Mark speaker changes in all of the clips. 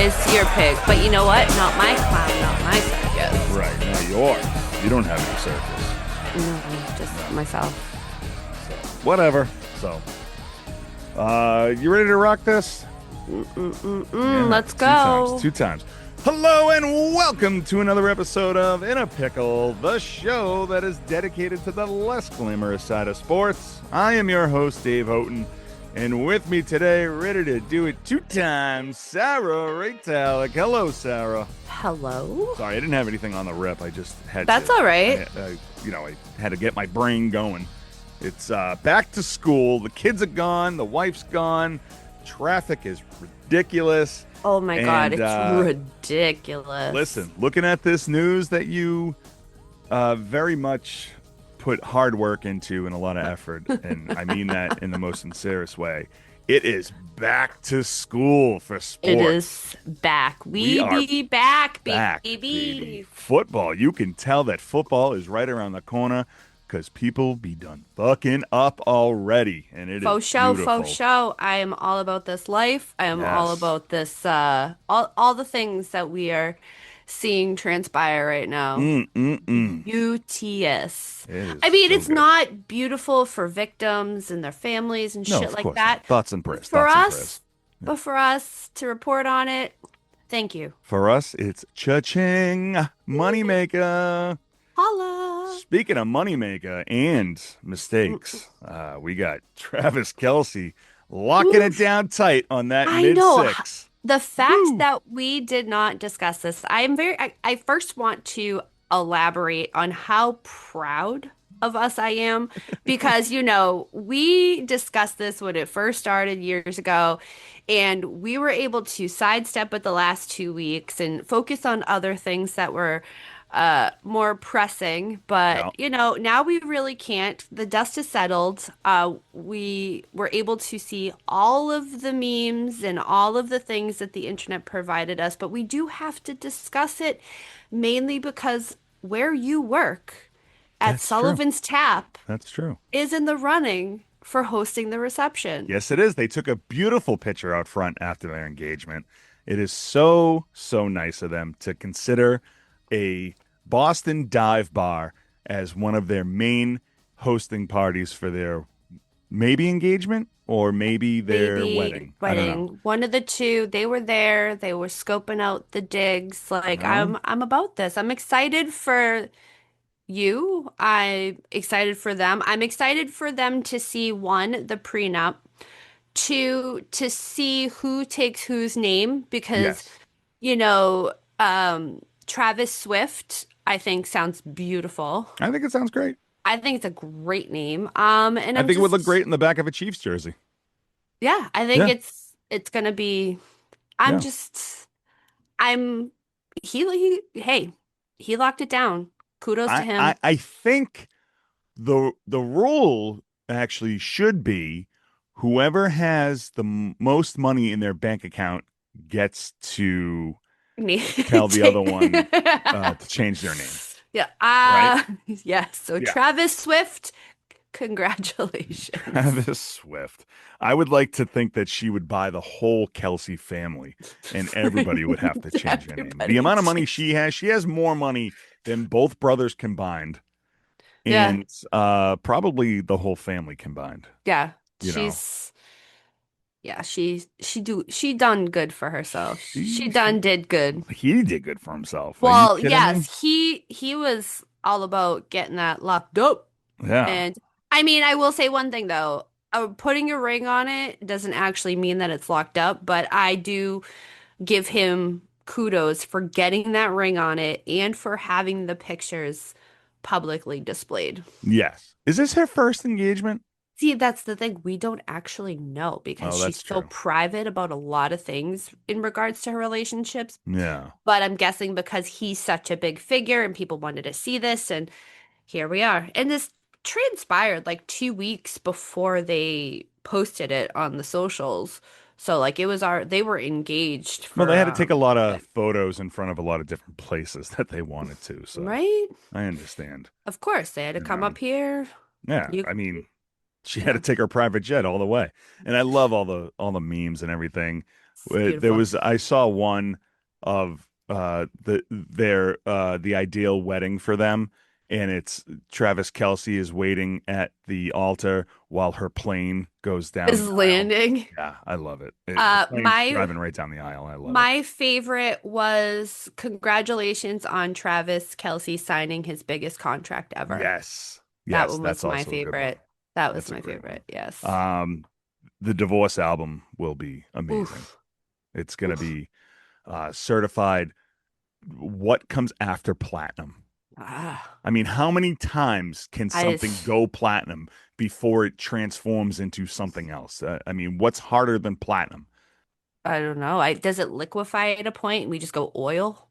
Speaker 1: is your pick. But you know what? Not my clown, not my circus.
Speaker 2: Right, not yours. You don't have any circus.
Speaker 1: No, just myself.
Speaker 2: So, whatever. So, you ready to rock this?
Speaker 1: Yeah, let's go.
Speaker 2: Two times. Hello and welcome to another episode of In a Pickle, the show that is dedicated to the less glamorous side of sports. I am your host, Dave Houghton, and with me today, ready to do it two times, Sarah Reitalik. Hello, Sarah.
Speaker 1: Hello.
Speaker 2: Sorry, I didn't have anything on the rip. I just had
Speaker 1: That's all right.
Speaker 2: I had to get my brain going. It's back to school. The kids are gone. The wife's gone. Traffic is ridiculous.
Speaker 1: Oh my God, it's ridiculous.
Speaker 2: Listen, looking at this news that you very much put hard work into and a lot of effort, and I mean that in the most sincerest way, it is back to school for sports.
Speaker 1: It is back. We be back, baby.
Speaker 2: Football. You can tell that football is right around the corner because people be done fucking up already, and it
Speaker 1: faux
Speaker 2: is
Speaker 1: show,
Speaker 2: beautiful.
Speaker 1: faux show. I am all about this life. I am all about this, all the things that we are seeing transpire right now. UTS. I mean, it's not beautiful for victims and their families and shit like that.
Speaker 2: Thoughts and prayers.
Speaker 1: But for us to report on it, thank you.
Speaker 2: For us, it's cha-ching, moneymaker.
Speaker 1: Holla.
Speaker 2: Speaking of moneymaker and mistakes, we got Travis Kelce locking it down tight on that mid-six.
Speaker 1: The fact that we did not discuss this, I first want to elaborate on how proud of us I am because, we discussed this when it first started years ago, and we were able to sidestep it the last 2 weeks and focus on other things that were more pressing, but now we really can't. The dust is settled. We were able to see all of the memes and all of the things that the internet provided us, but we do have to discuss it mainly because where you work at Sullivan's Tap,
Speaker 2: that's true,
Speaker 1: is in the running for hosting the reception.
Speaker 2: Yes, it is. They took a beautiful picture out front after their engagement. It is so nice of them to consider a Boston dive bar as one of their main hosting parties for their maybe engagement or maybe their wedding. I don't know.
Speaker 1: One of the two. They were there. They were scoping out the digs. Like, I'm about this. I'm excited for you. I'm excited for them. I'm excited for them to see, one, the prenup, two, to see who takes whose name because, Travis Swift, I think, sounds beautiful.
Speaker 2: I think it sounds great.
Speaker 1: I think it's a great name. And
Speaker 2: I think it would look great in the back of a Chiefs jersey.
Speaker 1: Yeah, I think it's gonna be. He locked it down. Kudos to him.
Speaker 2: I think the rule actually should be whoever has the most money in their bank account gets to tell the other one to change their name.
Speaker 1: Yeah.
Speaker 2: Right?
Speaker 1: Yes. So Travis Swift, congratulations.
Speaker 2: Travis Swift. I would like to think that she would buy the whole Kelce family and everybody would have to change their name. The amount of money she has more money than both brothers combined. And probably the whole family combined.
Speaker 1: Yeah. She done good for herself. She did good.
Speaker 2: He did good for himself.
Speaker 1: Well, yes, he was all about getting that locked up.
Speaker 2: Yeah.
Speaker 1: And I mean, I will say one thing though, putting a ring on it doesn't actually mean that it's locked up, but I do give him kudos for getting that ring on it and for having the pictures publicly displayed.
Speaker 2: Yes. Is this her first engagement?
Speaker 1: See, that's the thing. We don't actually know because she's so private about a lot of things in regards to her relationships.
Speaker 2: Yeah.
Speaker 1: But I'm guessing because he's such a big figure and people wanted to see this, and here we are. And this transpired like 2 weeks before they posted it on the socials. So like they were engaged for,
Speaker 2: well, they had to take a lot of photos in front of a lot of different places that they wanted to. So
Speaker 1: right?
Speaker 2: I understand.
Speaker 1: Of course, they had to come up here.
Speaker 2: Yeah. I mean, she had to take her private jet all the way. And I love all the memes and everything.
Speaker 1: It's
Speaker 2: There
Speaker 1: beautiful.
Speaker 2: was I saw one of the ideal wedding for them, and it's Travis Kelsey is waiting at the altar while her plane goes down
Speaker 1: Is
Speaker 2: the aisle.
Speaker 1: landing.
Speaker 2: Yeah, I love it. The plane's
Speaker 1: My
Speaker 2: driving right down the aisle. I love it.
Speaker 1: my favorite was congratulations on Travis Kelsey signing his biggest contract ever.
Speaker 2: Yes.
Speaker 1: That
Speaker 2: Yes,
Speaker 1: one
Speaker 2: that's
Speaker 1: was my
Speaker 2: also a good one.
Speaker 1: favorite. That was
Speaker 2: That's a
Speaker 1: my
Speaker 2: great one.
Speaker 1: favorite. Yes.
Speaker 2: Um, the divorce album will be amazing.
Speaker 1: Oof.
Speaker 2: It's going to
Speaker 1: Oof.
Speaker 2: be certified. What comes after platinum?
Speaker 1: Ah,
Speaker 2: I mean, how many times can
Speaker 1: I
Speaker 2: something
Speaker 1: just,
Speaker 2: go platinum before it transforms into something else? I mean, what's harder than platinum?
Speaker 1: I don't know. Does it liquefy at a point and we just go oil?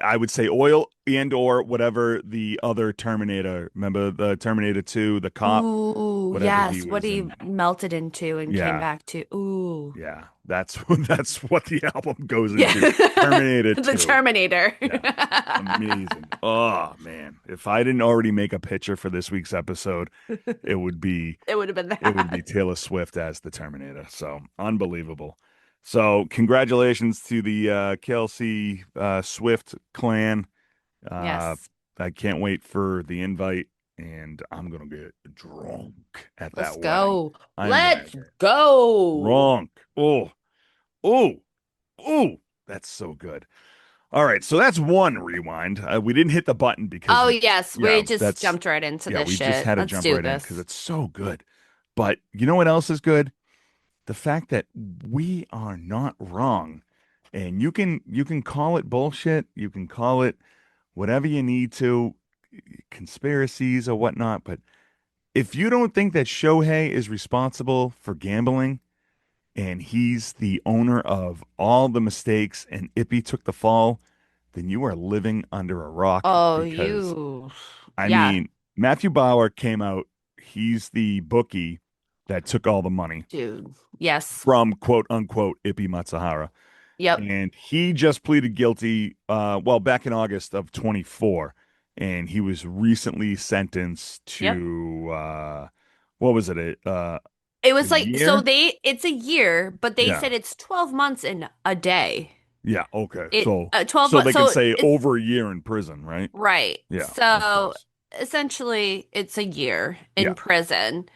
Speaker 2: I would say oil and or whatever the other Terminator. Remember the Terminator 2, the cop,
Speaker 1: Ooh,
Speaker 2: whatever he
Speaker 1: yes. What
Speaker 2: was
Speaker 1: he
Speaker 2: in.
Speaker 1: melted into and came
Speaker 2: Yeah,
Speaker 1: back to. Ooh.
Speaker 2: yeah. That's that's what the album goes
Speaker 1: Yeah.
Speaker 2: into. Terminator
Speaker 1: The
Speaker 2: 2.
Speaker 1: Terminator.
Speaker 2: Yeah. Amazing. Oh man. If I didn't already make a picture for this week's episode, it would be
Speaker 1: It would have been
Speaker 2: it would be
Speaker 1: that.
Speaker 2: Taylor Swift as the Terminator. So unbelievable. So congratulations to the Kelsey Swift clan. Uh,
Speaker 1: Yes.
Speaker 2: I can't wait for the invite, and I'm gonna get drunk at
Speaker 1: Let's
Speaker 2: that wedding.
Speaker 1: go.
Speaker 2: I'm gonna
Speaker 1: Let's
Speaker 2: get
Speaker 1: go.
Speaker 2: drunk. Oh, oh, oh, that's so good. All right, so that's one rewind. We didn't hit the button because
Speaker 1: Oh, yes.
Speaker 2: yeah,
Speaker 1: We just
Speaker 2: that's
Speaker 1: jumped right into
Speaker 2: yeah,
Speaker 1: this
Speaker 2: we just
Speaker 1: shit.
Speaker 2: had to
Speaker 1: Let's
Speaker 2: jump
Speaker 1: do
Speaker 2: right in because
Speaker 1: this.
Speaker 2: it's so good. But you know what else is good? The fact that we are not wrong. And you can call it bullshit, you can call it whatever you need to, conspiracies or whatnot, but if you don't think that Shohei is responsible for gambling and he's the owner of all the mistakes and Ippy took the fall, then you are living under a rock
Speaker 1: Oh,
Speaker 2: because
Speaker 1: you.
Speaker 2: I
Speaker 1: Yeah,
Speaker 2: mean, Matthew Bauer came out, he's the bookie that took all the money
Speaker 1: dude. Yes.
Speaker 2: from quote unquote Ippy Matsuhara.
Speaker 1: Yep.
Speaker 2: And he just pleaded guilty, well, back in August of 24. And he was recently sentenced
Speaker 1: Yep.
Speaker 2: to, what was it?
Speaker 1: It
Speaker 2: A
Speaker 1: was like, so
Speaker 2: year?
Speaker 1: it's a year, but they
Speaker 2: Yeah.
Speaker 1: said it's 12 months in a day.
Speaker 2: Yeah. Okay.
Speaker 1: It,
Speaker 2: So,
Speaker 1: 12
Speaker 2: so
Speaker 1: months.
Speaker 2: they can
Speaker 1: So
Speaker 2: say
Speaker 1: it's
Speaker 2: over a year in prison, right?
Speaker 1: right.
Speaker 2: Yeah. Of
Speaker 1: So
Speaker 2: course.
Speaker 1: essentially, it's a year
Speaker 2: Yeah.
Speaker 1: in prison.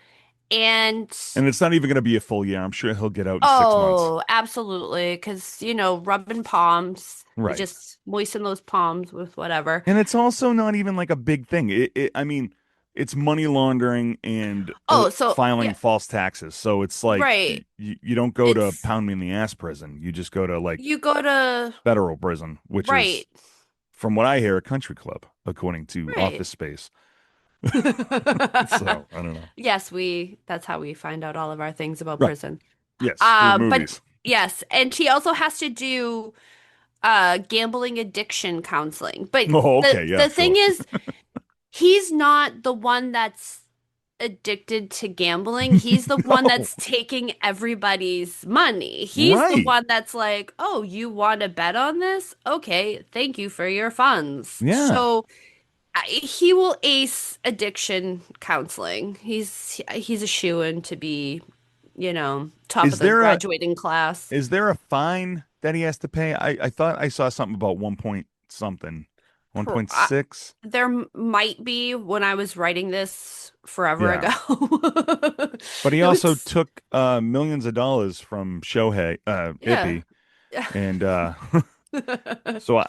Speaker 1: And
Speaker 2: And it's not even going to be a full year. I'm sure he'll get out in 6 months.
Speaker 1: oh, absolutely. Because, rubbing palms, you
Speaker 2: Right.
Speaker 1: just moisten those palms with whatever.
Speaker 2: And it's also not even like a big thing. I mean, it's money laundering and
Speaker 1: Oh, so
Speaker 2: filing
Speaker 1: yeah,
Speaker 2: false taxes. So it's like
Speaker 1: right.
Speaker 2: you don't go to
Speaker 1: It's,
Speaker 2: pound me in the ass prison. You just go to like
Speaker 1: you go to,
Speaker 2: federal prison, which is,
Speaker 1: right,
Speaker 2: from what I hear, a country club, according to
Speaker 1: right.
Speaker 2: Office Space. So I don't know.
Speaker 1: Yes, that's how we find out all of our things about
Speaker 2: Right.
Speaker 1: prison.
Speaker 2: Yes. Through
Speaker 1: But
Speaker 2: movies.
Speaker 1: yes, and he also has to do gambling addiction counseling. But
Speaker 2: Oh,
Speaker 1: the
Speaker 2: okay. Yeah,
Speaker 1: the thing
Speaker 2: sure.
Speaker 1: is, he's not the one that's addicted to gambling. He's the one
Speaker 2: No.
Speaker 1: that's taking everybody's money. He's the
Speaker 2: Right.
Speaker 1: one that's like, "Oh, you want to bet on this? Okay, thank you for your funds."
Speaker 2: Yeah.
Speaker 1: So he will ace addiction counseling. He's a shoo-in to be, top of
Speaker 2: Is
Speaker 1: the
Speaker 2: there a
Speaker 1: graduating class.
Speaker 2: Is there a fine that he has to pay? I thought I saw something about one point something,
Speaker 1: Pro- I,
Speaker 2: 1.6.
Speaker 1: might be when I was writing this forever
Speaker 2: Yeah.
Speaker 1: ago.
Speaker 2: But he
Speaker 1: It
Speaker 2: also
Speaker 1: was,
Speaker 2: took millions of dollars from Shohei,
Speaker 1: yeah.
Speaker 2: Ippy, and so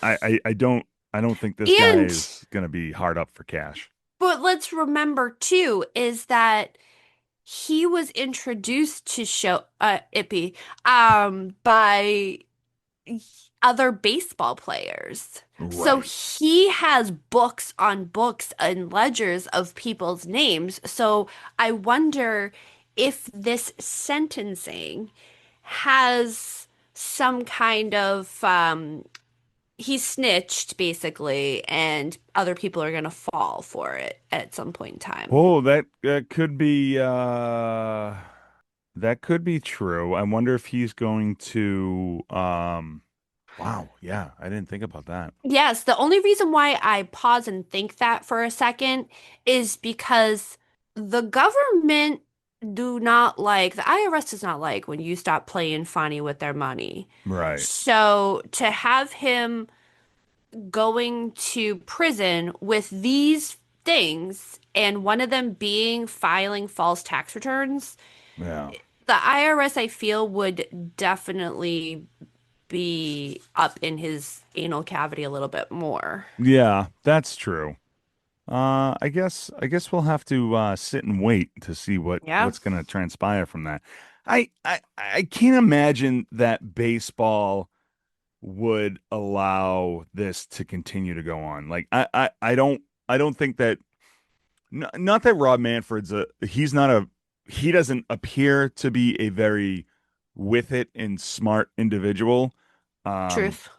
Speaker 2: I don't think this guy
Speaker 1: And,
Speaker 2: is gonna be hard up for cash.
Speaker 1: but let's remember too, is that he was introduced to Ippy, by other baseball players. So
Speaker 2: Right.
Speaker 1: he has books on books and ledgers of people's names. So I wonder if this sentencing has some kind of he snitched basically, and other people are gonna fall for it at some point in time.
Speaker 2: Oh, that could be true. I wonder if he's going to wow, yeah, I didn't think about that.
Speaker 1: Yes, the only reason why I pause and think that for a second is because the government do not like, the IRS does not like when you stop playing funny with their money.
Speaker 2: Right.
Speaker 1: So to have him going to prison with these things and one of them being filing false tax returns,
Speaker 2: Yeah.
Speaker 1: the IRS, I feel, would definitely be up in his anal cavity a little bit more.
Speaker 2: Yeah, that's true. I guess we'll have to sit and wait to see
Speaker 1: Yeah,
Speaker 2: what's going to transpire from that. I can't imagine that baseball would allow this to continue to go on. Like I don't think that not that Rob Manfred's a he's not a he doesn't appear to be a very with it and smart individual. Um,
Speaker 1: truth.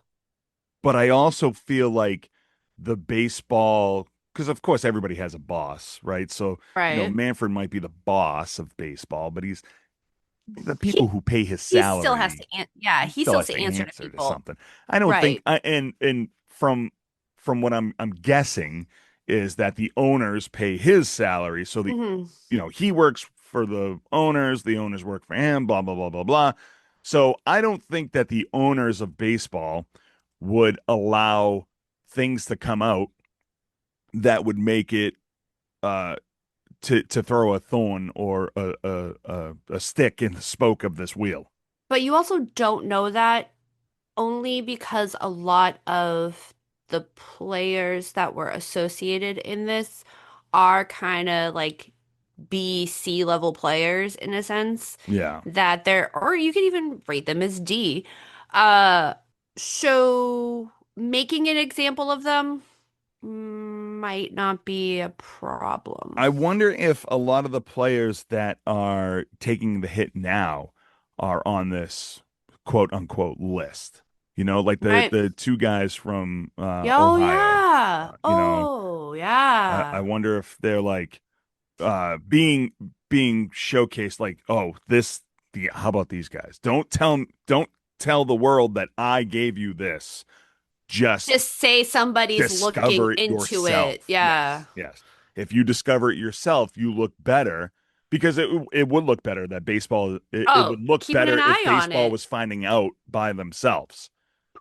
Speaker 2: but I also feel like the baseball, because of course everybody has a boss, right? So,
Speaker 1: Right.
Speaker 2: Manfred might be the boss of baseball, but he's the
Speaker 1: He
Speaker 2: people who pay his
Speaker 1: he still has
Speaker 2: salary,
Speaker 1: to yeah,
Speaker 2: he
Speaker 1: he
Speaker 2: still
Speaker 1: still
Speaker 2: has
Speaker 1: has to
Speaker 2: to
Speaker 1: answer to
Speaker 2: answer to
Speaker 1: people.
Speaker 2: something. I don't think
Speaker 1: Right.
Speaker 2: and from what I'm guessing is that the owners pay his salary. So
Speaker 1: Hmm.
Speaker 2: he works for the owners work for him, blah, blah, blah, blah, blah. So I don't think that the owners of baseball would allow things to come out that would make it uh to throw a thorn or a stick in the spoke of this wheel.
Speaker 1: But you also don't know that only because a lot of the players that were associated in this are kind of like B, C level players in a sense
Speaker 2: Yeah.
Speaker 1: that they're, or you could even rate them as D. Uh, so making an example of them might not be a problem.
Speaker 2: I wonder if a lot of the players that are taking the hit now are on this quote unquote list. Like the
Speaker 1: Right?
Speaker 2: the two guys from
Speaker 1: Oh,
Speaker 2: Ohio.
Speaker 1: yeah.
Speaker 2: You know,
Speaker 1: Oh,
Speaker 2: I
Speaker 1: yeah.
Speaker 2: wonder if they're like being showcased like, oh, how about these guys? Don't tell the world that I gave you this. Just
Speaker 1: Just say somebody's looking
Speaker 2: discover it
Speaker 1: into
Speaker 2: yourself.
Speaker 1: it. Yeah.
Speaker 2: Yes, yes. If you discover it yourself, you look better because it would look better that it
Speaker 1: Oh,
Speaker 2: would look
Speaker 1: keeping an
Speaker 2: better if
Speaker 1: eye on
Speaker 2: baseball
Speaker 1: it.
Speaker 2: was finding out by themselves,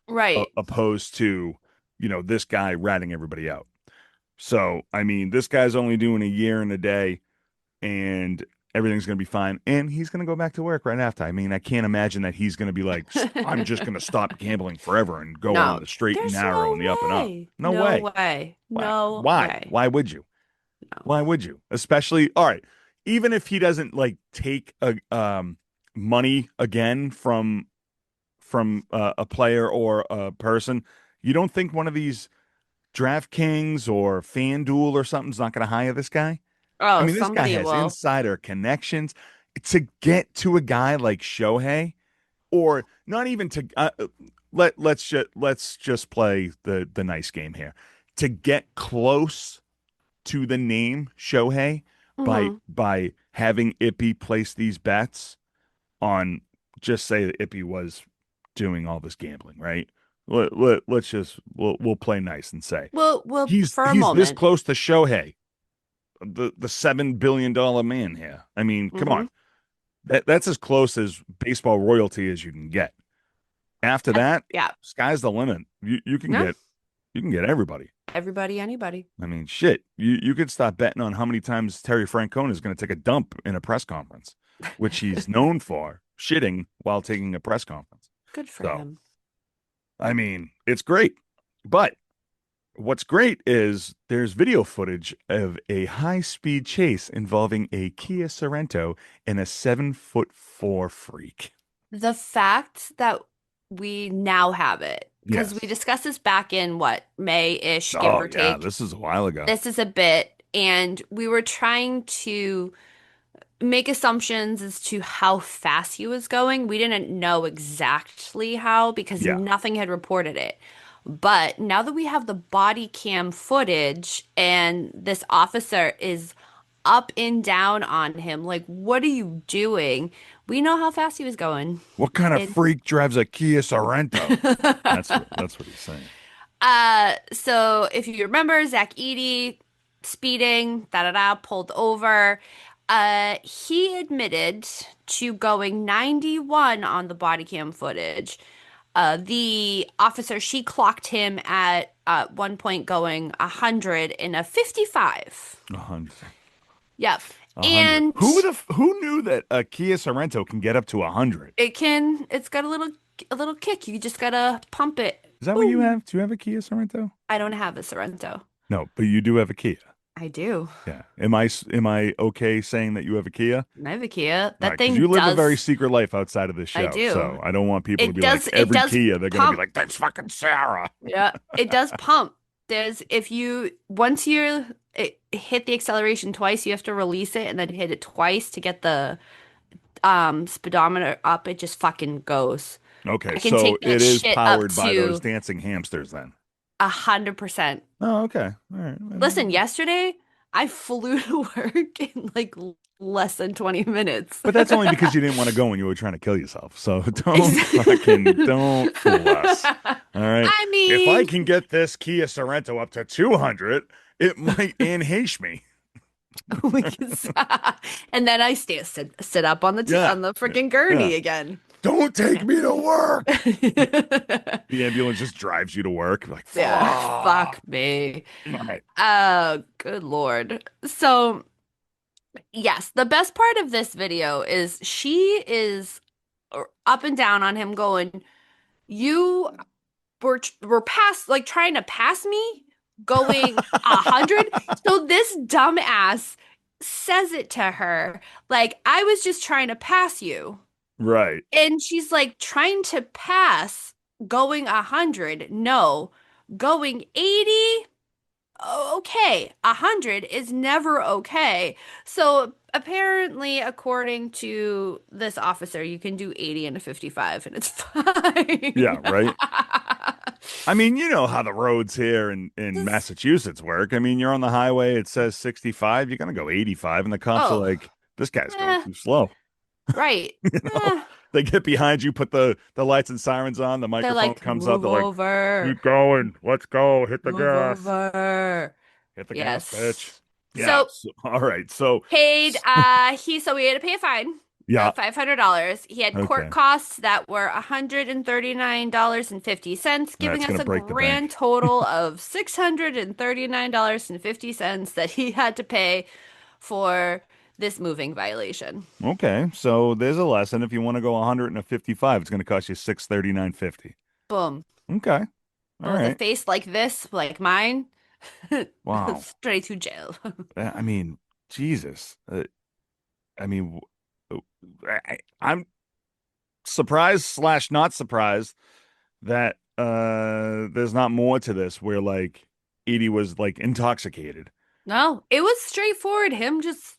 Speaker 1: Right.
Speaker 2: opposed to, this guy ratting everybody out. So, I mean, this guy's only doing a year and a day and everything's going to be fine. And he's going to go back to work right after. I mean, I can't imagine that he's going to be like, I'm just going to stop gambling forever and go on
Speaker 1: No,
Speaker 2: the straight and
Speaker 1: there's
Speaker 2: narrow and
Speaker 1: no
Speaker 2: the up and up.
Speaker 1: way.
Speaker 2: No
Speaker 1: No
Speaker 2: way.
Speaker 1: way.
Speaker 2: Why?
Speaker 1: No
Speaker 2: Why?
Speaker 1: way.
Speaker 2: Why would you?
Speaker 1: No.
Speaker 2: Why would you? Especially, all right, even if he doesn't like take money again from a player or a person, you don't think one of these DraftKings or FanDuel or something's not going to hire this guy? I
Speaker 1: Oh,
Speaker 2: mean, this guy
Speaker 1: somebody
Speaker 2: has
Speaker 1: will.
Speaker 2: insider connections to get to a guy like Shohei, or not even to let's just play the nice game here. To get close to the name Shohei by
Speaker 1: Hmm.
Speaker 2: by having Ippy place these bets on, just say that Ippy was doing all this gambling, right? We'll play nice and say
Speaker 1: Well,
Speaker 2: he's
Speaker 1: for a
Speaker 2: he's this
Speaker 1: moment.
Speaker 2: close to Shohei, the $7 billion man here. I mean, come on.
Speaker 1: Hmm.
Speaker 2: That's as close as baseball royalty as you can get. After that,
Speaker 1: Yeah.
Speaker 2: sky's the limit. You can
Speaker 1: No,
Speaker 2: get everybody.
Speaker 1: everybody, anybody.
Speaker 2: I mean, shit. You could stop betting on how many times Terry Francona is going to take a dump in a press conference, which he's known for shitting while taking a press conference.
Speaker 1: Good for
Speaker 2: So,
Speaker 1: him.
Speaker 2: I mean, it's great. But what's great is there's video footage of a high-speed chase involving a Kia Sorento and a 7'4" freak.
Speaker 1: The fact that we now have it, because we
Speaker 2: Yes.
Speaker 1: discussed this back in what, May-ish, give
Speaker 2: Oh
Speaker 1: or
Speaker 2: yeah,
Speaker 1: take.
Speaker 2: this is a while ago.
Speaker 1: This is a bit, and we were trying to make assumptions as to how fast he was going. We didn't know exactly how because
Speaker 2: Yeah.
Speaker 1: nothing had reported it. But now that we have the body cam footage and this officer is up and down on him, like, what are you doing? We know how fast he was going.
Speaker 2: What kind of
Speaker 1: And
Speaker 2: freak drives a Kia Sorento? That's what he's saying.
Speaker 1: so if you remember, Zach Edey speeding, da da da, pulled over. He admitted to going 91 on the body cam footage. The officer, she clocked him at one point going 100 in a 55.
Speaker 2: 100.
Speaker 1: Yep.
Speaker 2: 100.
Speaker 1: And
Speaker 2: Who knew that a Kia Sorento can get up to 100?
Speaker 1: it's got a little kick. You just gotta pump it.
Speaker 2: Is that what you
Speaker 1: Boom.
Speaker 2: have? Do you have a Kia Sorento?
Speaker 1: I don't have a Sorento.
Speaker 2: No, but you do have a Kia.
Speaker 1: I do.
Speaker 2: Yeah. Am I okay saying that you have a Kia?
Speaker 1: I have a Kia.
Speaker 2: All
Speaker 1: That
Speaker 2: right, because you
Speaker 1: thing
Speaker 2: live a very
Speaker 1: does.
Speaker 2: secret life outside of this
Speaker 1: I
Speaker 2: show. So
Speaker 1: do.
Speaker 2: I don't want people to
Speaker 1: It
Speaker 2: be like,
Speaker 1: does. It
Speaker 2: every
Speaker 1: does
Speaker 2: Kia, they're going to be
Speaker 1: pump.
Speaker 2: like, that's fucking Sarah.
Speaker 1: Yeah, it does pump. There's if you once you hit the acceleration twice, you have to release it and then hit it twice to get the speedometer up. It just fucking goes.
Speaker 2: Okay,
Speaker 1: I can
Speaker 2: so
Speaker 1: take that
Speaker 2: it is
Speaker 1: shit up
Speaker 2: powered by those
Speaker 1: to
Speaker 2: dancing hamsters then.
Speaker 1: 100%.
Speaker 2: Oh, okay. All right.
Speaker 1: Listen, yesterday I flew to work in like less than 20 minutes.
Speaker 2: But that's only because you didn't want to go and you were trying to kill yourself. So don't fool us. All right.
Speaker 1: I
Speaker 2: If I
Speaker 1: mean,
Speaker 2: can get this Kia Sorento up to 200, it might enhance me.
Speaker 1: we can, and then I sit up on the
Speaker 2: Yeah.
Speaker 1: on the freaking
Speaker 2: Yeah.
Speaker 1: gurney again.
Speaker 2: Don't take me to work. The ambulance just drives you to work. Like,
Speaker 1: Yeah,
Speaker 2: fuck.
Speaker 1: fuck me.
Speaker 2: All right.
Speaker 1: Good Lord. So, yes, the best part of this video is she is up and down on him going, you were past like trying to pass me going 100. So this dumbass says it to her like I was just trying to pass you.
Speaker 2: Right.
Speaker 1: And she's like trying to pass going 100. No, going 80. Okay, 100 is never okay. So apparently, according to this officer, you can do 80 and a 55 and it's
Speaker 2: Yeah,
Speaker 1: fine.
Speaker 2: right. I mean, you know how the roads here in
Speaker 1: Just-
Speaker 2: Massachusetts work. I mean, you're on the highway, it says 65, you're gonna go 85, and the cops are
Speaker 1: oh,
Speaker 2: like, this guy's going
Speaker 1: eh,
Speaker 2: too slow.
Speaker 1: right.
Speaker 2: You know,
Speaker 1: Eh.
Speaker 2: they get behind you, put the lights and sirens on, the
Speaker 1: They're
Speaker 2: microphone
Speaker 1: like,
Speaker 2: comes up,
Speaker 1: move
Speaker 2: they're like,
Speaker 1: over,
Speaker 2: keep going, let's go, hit the
Speaker 1: move
Speaker 2: gas,
Speaker 1: over.
Speaker 2: hit the gas, bitch.
Speaker 1: Yes.
Speaker 2: Yeah.
Speaker 1: So
Speaker 2: All right. So,
Speaker 1: paid so we had to pay a fine
Speaker 2: yeah.
Speaker 1: of $500. He had court
Speaker 2: Okay.
Speaker 1: costs that were $139.50, giving
Speaker 2: That's
Speaker 1: us
Speaker 2: gonna
Speaker 1: a
Speaker 2: break the
Speaker 1: grand
Speaker 2: bank.
Speaker 1: total of $639.50 that he had to pay for this moving violation.
Speaker 2: Okay. So there's a lesson. If you want to go 155, it's gonna cost you 639.50.
Speaker 1: Boom.
Speaker 2: Okay.
Speaker 1: And
Speaker 2: All
Speaker 1: with a
Speaker 2: right.
Speaker 1: face like this, like mine,
Speaker 2: Wow.
Speaker 1: straight to jail.
Speaker 2: I mean, Jesus. I mean, I'm surprised slash not surprised that there's not more to this where like Edie was like intoxicated.
Speaker 1: No, it was straightforward. Him just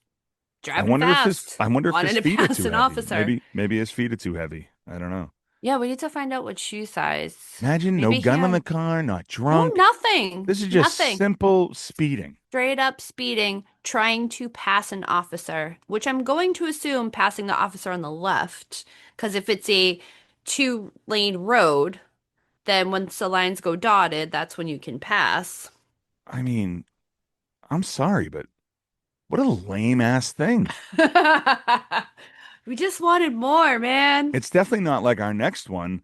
Speaker 2: I
Speaker 1: driving
Speaker 2: wonder if his
Speaker 1: fast,
Speaker 2: I wonder if
Speaker 1: wanted
Speaker 2: his
Speaker 1: to
Speaker 2: feet are
Speaker 1: pass
Speaker 2: too
Speaker 1: an
Speaker 2: heavy.
Speaker 1: officer.
Speaker 2: Maybe his feet are too heavy. I don't know.
Speaker 1: Yeah, we need to find out what shoe size.
Speaker 2: Imagine no
Speaker 1: Maybe he
Speaker 2: gun in the
Speaker 1: had
Speaker 2: car, not
Speaker 1: no
Speaker 2: drunk.
Speaker 1: nothing.
Speaker 2: This is just
Speaker 1: Nothing.
Speaker 2: simple speeding.
Speaker 1: Straight up speeding, trying to pass an officer, which I'm going to assume passing the officer on the left. Because if it's a two-lane road, then once the lines go dotted, that's when you can pass.
Speaker 2: I mean, I'm sorry, but what a lame ass thing.
Speaker 1: We just wanted more, man.
Speaker 2: It's definitely not like our next one,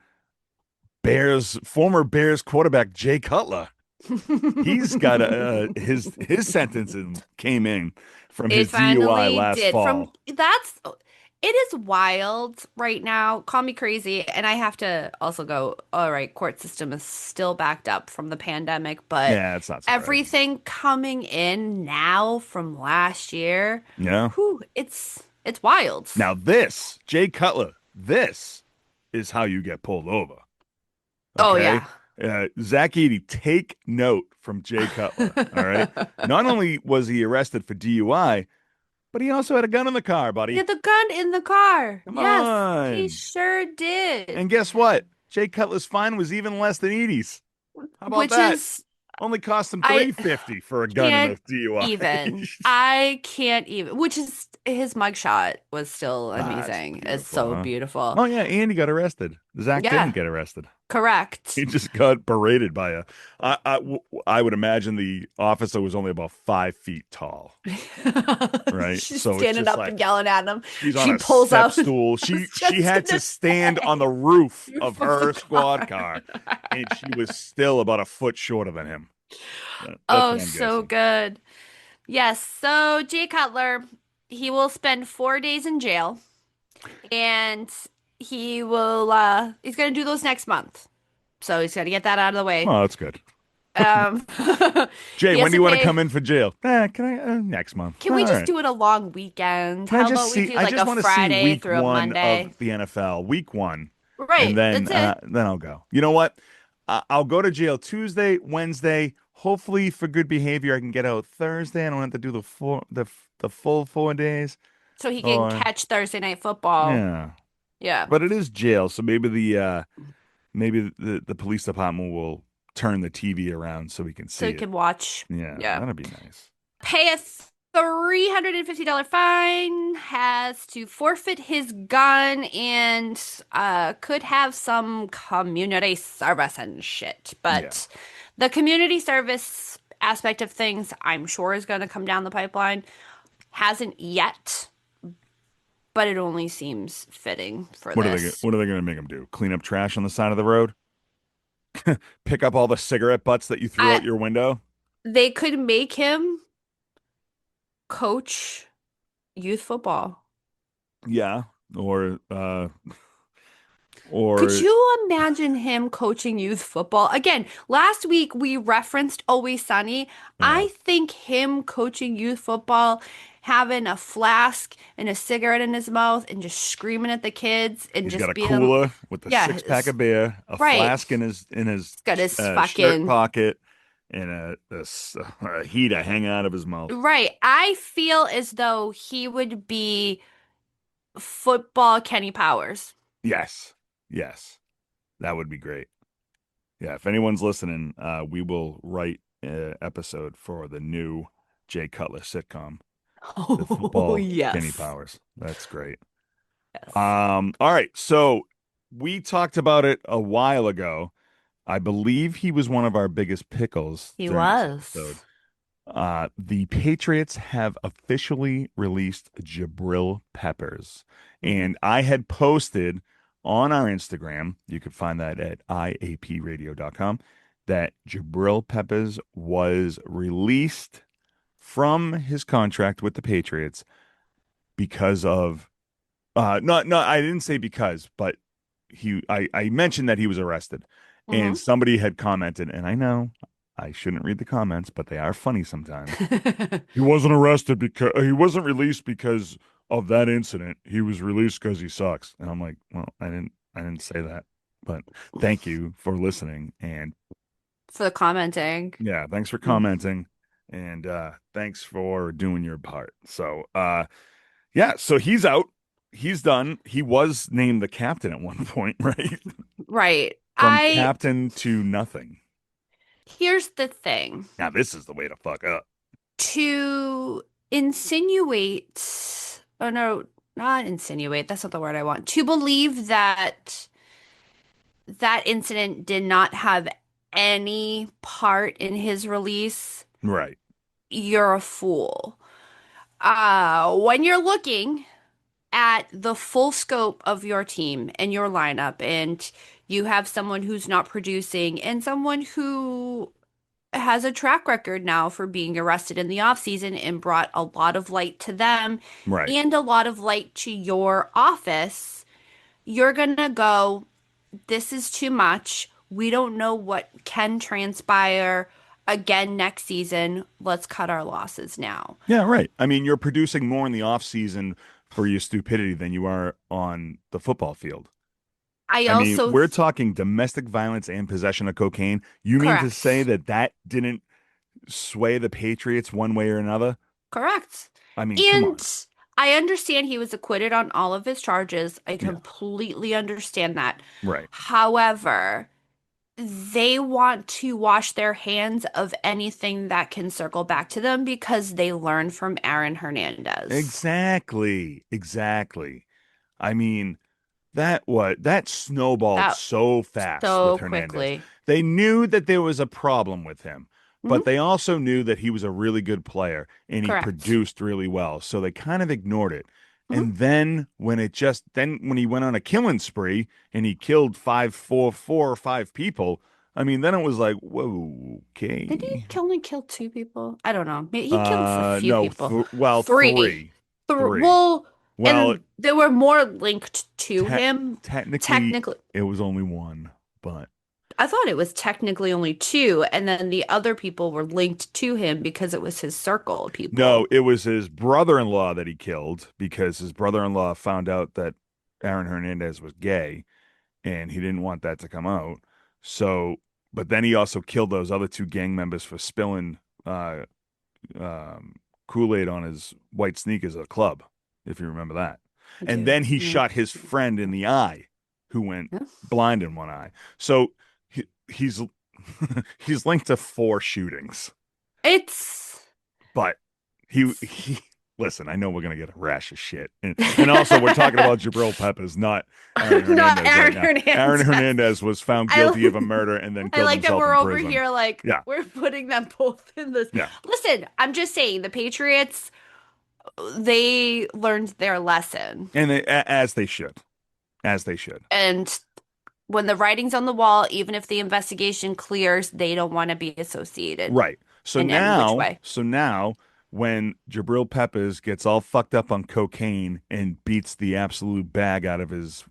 Speaker 2: former Bears quarterback Jay Cutler. He's got his sentence came in from
Speaker 1: It
Speaker 2: his DUI
Speaker 1: finally
Speaker 2: last
Speaker 1: did.
Speaker 2: fall.
Speaker 1: It is wild right now. Call me crazy. And I have to also go, all right, court system is still backed up from the pandemic, but
Speaker 2: Yeah, it's not surprising.
Speaker 1: everything coming in now from last year,
Speaker 2: Yeah.
Speaker 1: whew, it's wild.
Speaker 2: Now this, Jay Cutler, this is how you get pulled over.
Speaker 1: Oh
Speaker 2: Okay.
Speaker 1: yeah.
Speaker 2: Zach Edey, take note from Jay Cutler. All right. Not only was he arrested for DUI, but he also had a gun in the car,
Speaker 1: He
Speaker 2: buddy.
Speaker 1: had the gun in the car.
Speaker 2: Come
Speaker 1: Yes, he
Speaker 2: on.
Speaker 1: sure did.
Speaker 2: And guess what? Jay Cutler's fine was even less than Edie's. How about
Speaker 1: Which
Speaker 2: that?
Speaker 1: is
Speaker 2: Only cost him
Speaker 1: I
Speaker 2: 350 for a gun and a
Speaker 1: can't
Speaker 2: DUI.
Speaker 1: even. I can't even. Which is his mugshot was still
Speaker 2: Ah, it's
Speaker 1: amazing. It's
Speaker 2: beautiful,
Speaker 1: so
Speaker 2: huh?
Speaker 1: beautiful.
Speaker 2: Oh yeah, and he got arrested. Zach
Speaker 1: Yeah.
Speaker 2: didn't get arrested. He
Speaker 1: Correct.
Speaker 2: just got berated by a. I would imagine the officer was only about 5 feet tall, right?
Speaker 1: She's
Speaker 2: So it's
Speaker 1: standing
Speaker 2: just
Speaker 1: up
Speaker 2: like
Speaker 1: and yelling at him.
Speaker 2: she's on
Speaker 1: She
Speaker 2: a
Speaker 1: pulls
Speaker 2: step
Speaker 1: out. I
Speaker 2: stool.
Speaker 1: was
Speaker 2: She
Speaker 1: just
Speaker 2: had to
Speaker 1: gonna
Speaker 2: stand on
Speaker 1: say
Speaker 2: the roof of
Speaker 1: roof of the
Speaker 2: her squad
Speaker 1: car.
Speaker 2: car, and she was still about a foot shorter than him. That's
Speaker 1: Oh,
Speaker 2: what I'm
Speaker 1: so
Speaker 2: guessing.
Speaker 1: good. Yes. So Jay Cutler, he will spend 4 days in jail, and he's gonna do those next month. So he's gonna get that out of the way.
Speaker 2: Oh, that's good.
Speaker 1: Um,
Speaker 2: Jay,
Speaker 1: he
Speaker 2: when
Speaker 1: has
Speaker 2: do
Speaker 1: to
Speaker 2: you want to come
Speaker 1: pay.
Speaker 2: in for jail? Can I next month?
Speaker 1: Can
Speaker 2: All
Speaker 1: we just
Speaker 2: right.
Speaker 1: do it a long weekend?
Speaker 2: Can I
Speaker 1: How
Speaker 2: just
Speaker 1: about we
Speaker 2: see?
Speaker 1: do
Speaker 2: I
Speaker 1: like
Speaker 2: just
Speaker 1: a
Speaker 2: want to see
Speaker 1: Friday
Speaker 2: week
Speaker 1: through a
Speaker 2: one
Speaker 1: Monday?
Speaker 2: of the NFL, week one, and
Speaker 1: Right, that's it.
Speaker 2: then I'll go. You know what? I'll go to jail Tuesday, Wednesday. Hopefully, for good behavior, I can get out Thursday. I don't have to do the full 4 days.
Speaker 1: So he can
Speaker 2: Or
Speaker 1: catch Thursday night football.
Speaker 2: yeah,
Speaker 1: Yeah.
Speaker 2: but it is jail, so maybe the police department will turn the TV around so we can
Speaker 1: So
Speaker 2: see
Speaker 1: he
Speaker 2: it.
Speaker 1: can watch.
Speaker 2: Yeah,
Speaker 1: Yeah.
Speaker 2: that'd be nice.
Speaker 1: Pay a $350 fine, has to forfeit his gun, and could have some community service and shit.
Speaker 2: Yeah.
Speaker 1: But the community service aspect of things, I'm sure, is going to come down the pipeline. Hasn't yet, but it only seems fitting for this.
Speaker 2: What are they going to make him do? Clean up trash on the side of the road? Pick up all the cigarette butts that you threw
Speaker 1: I
Speaker 2: out your window?
Speaker 1: They could make him coach youth football.
Speaker 2: Yeah. Or
Speaker 1: Could
Speaker 2: or
Speaker 1: you imagine him coaching youth football? Again, last week we referenced Always Sunny.
Speaker 2: yeah.
Speaker 1: I think him coaching youth football, having a flask and a cigarette in his mouth and just screaming at the kids and
Speaker 2: He's got
Speaker 1: just
Speaker 2: a
Speaker 1: being,
Speaker 2: cooler with a
Speaker 1: yeah,
Speaker 2: 6 pack of beer, a
Speaker 1: right.
Speaker 2: flask in his
Speaker 1: He's got his
Speaker 2: shirt
Speaker 1: fucking,
Speaker 2: pocket, and a heater hanging out of his mouth.
Speaker 1: right. I feel as though he would be football Kenny Powers.
Speaker 2: Yes. Yes. That would be great. Yeah, if anyone's listening, we will write an episode for the new Jay Cutler sitcom, the
Speaker 1: Oh,
Speaker 2: football Kenny
Speaker 1: yes.
Speaker 2: Powers. That's great.
Speaker 1: Yes.
Speaker 2: All right. So we talked about it a while ago. I believe he was one of our biggest pickles
Speaker 1: He
Speaker 2: during this episode.
Speaker 1: was.
Speaker 2: The Patriots have officially released Jabrill Peppers.
Speaker 1: Mhm.
Speaker 2: And I had posted on our Instagram, you could find that at iapradio.com, that Jabrill Peppers was released from his contract with the Patriots because of no, I didn't say because, but I mentioned that he was arrested, and
Speaker 1: Mhm.
Speaker 2: somebody had commented, and I know I shouldn't read the comments, but they are funny sometimes. He wasn't arrested because he wasn't released because of that incident. He was released because he sucks. And I'm like, well, I didn't say that, but thank you for listening, and
Speaker 1: For the commenting.
Speaker 2: yeah, thanks for
Speaker 1: Mm.
Speaker 2: commenting, and thanks for doing your part. So yeah, so he's out. He's done. He was named the captain at one point, right?
Speaker 1: Right.
Speaker 2: From
Speaker 1: I
Speaker 2: captain to nothing.
Speaker 1: Here's the thing.
Speaker 2: Now this is the way to fuck up.
Speaker 1: To insinuate, oh no, not insinuate, that's not the word I want. To believe that that incident did not have any part in his release,
Speaker 2: Right.
Speaker 1: you're a fool. When you're looking at the full scope of your team and your lineup, and you have someone who's not producing and someone who has a track record now for being arrested in the offseason and brought a lot of light to them
Speaker 2: Right.
Speaker 1: and a lot of light to your office, you're gonna go, this is too much. We don't know what can transpire again next season. Let's cut our losses now.
Speaker 2: Yeah, right. I mean, you're producing more in the off season for your stupidity than you are on the football field.
Speaker 1: I
Speaker 2: I mean,
Speaker 1: also,
Speaker 2: we're talking domestic violence and possession of cocaine. You mean to say
Speaker 1: correct.
Speaker 2: that that didn't sway the Patriots one way or another?
Speaker 1: Correct.
Speaker 2: I mean, come on.
Speaker 1: And I understand he was acquitted on all of his charges. I
Speaker 2: Yeah,
Speaker 1: completely understand that.
Speaker 2: right.
Speaker 1: However, they want to wash their hands of anything that can circle back to them because they learned from Aaron Hernandez.
Speaker 2: Exactly. Exactly. I mean, that snowballed
Speaker 1: That
Speaker 2: so fast with
Speaker 1: so
Speaker 2: Hernandez.
Speaker 1: quickly.
Speaker 2: They knew that there was a problem with him, but
Speaker 1: Hmm.
Speaker 2: they also knew that he was a really good player and he
Speaker 1: Correct.
Speaker 2: produced really well. So they kind of ignored it.
Speaker 1: Hmm.
Speaker 2: And then when he went on a killing spree and he killed four or five people, I mean, then it was like, whoa,
Speaker 1: Did
Speaker 2: okay.
Speaker 1: he only kill two people? I don't know. He killed a few
Speaker 2: No,
Speaker 1: people.
Speaker 2: well,
Speaker 1: Three.
Speaker 2: three.
Speaker 1: Well,
Speaker 2: Well,
Speaker 1: and they were more linked to
Speaker 2: te
Speaker 1: him.
Speaker 2: technically,
Speaker 1: Technically,
Speaker 2: it was only one, but
Speaker 1: I thought it was technically only two, and then the other people were linked to him because it was his circle of
Speaker 2: no,
Speaker 1: people.
Speaker 2: it was his brother-in-law that he killed because his brother-in-law found out that Aaron Hernandez was gay and he didn't want that to come out. So, but then he also killed those other two gang members for spilling um, Kool-Aid on his white sneakers at a club, if you remember that.
Speaker 1: I
Speaker 2: And
Speaker 1: do.
Speaker 2: then he
Speaker 1: Yeah.
Speaker 2: shot his friend in the eye, who went
Speaker 1: Yeah.
Speaker 2: blind in one eye. So he's he's linked to four shootings,
Speaker 1: It's
Speaker 2: but he listen. I know we're gonna get a rash of shit, and also we're talking about Jabrill Peppers, not Aaron
Speaker 1: not
Speaker 2: Hernandez right
Speaker 1: Aaron
Speaker 2: now. Aaron
Speaker 1: Hernandez.
Speaker 2: Hernandez was found guilty
Speaker 1: I
Speaker 2: of a murder and then
Speaker 1: I
Speaker 2: killed
Speaker 1: like that
Speaker 2: himself
Speaker 1: we're
Speaker 2: in
Speaker 1: over
Speaker 2: prison.
Speaker 1: here like
Speaker 2: Yeah,
Speaker 1: we're putting them both in this.
Speaker 2: yeah,
Speaker 1: Listen, I'm just saying the Patriots, they learned their lesson.
Speaker 2: and as they should, as they should.
Speaker 1: And when the writing's on the wall, even if the investigation clears, they don't want to be associated
Speaker 2: Right.
Speaker 1: in any which way.
Speaker 2: So now when Jabril Peppers gets all fucked up on cocaine and beats the absolute bag out of his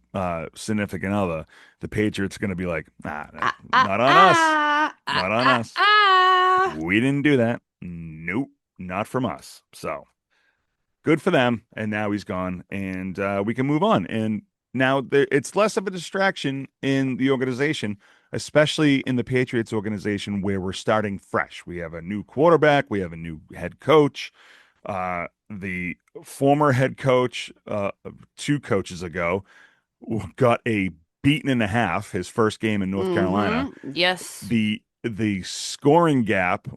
Speaker 2: significant other, the Patriots are going to be like, nah,
Speaker 1: Ah, ah,
Speaker 2: not on us.
Speaker 1: ah, ah,
Speaker 2: Not on
Speaker 1: ah,
Speaker 2: us.
Speaker 1: ah.
Speaker 2: We didn't do that. Nope, not from us. So good for them. And now he's gone, and we can move on. And now it's less of a distraction in the organization, especially in the Patriots organization where we're starting fresh. We have a new quarterback, we have a new head coach. The former head coach, two coaches ago, got a beaten and a half his first game in North Carolina.
Speaker 1: Yes.
Speaker 2: The scoring gap,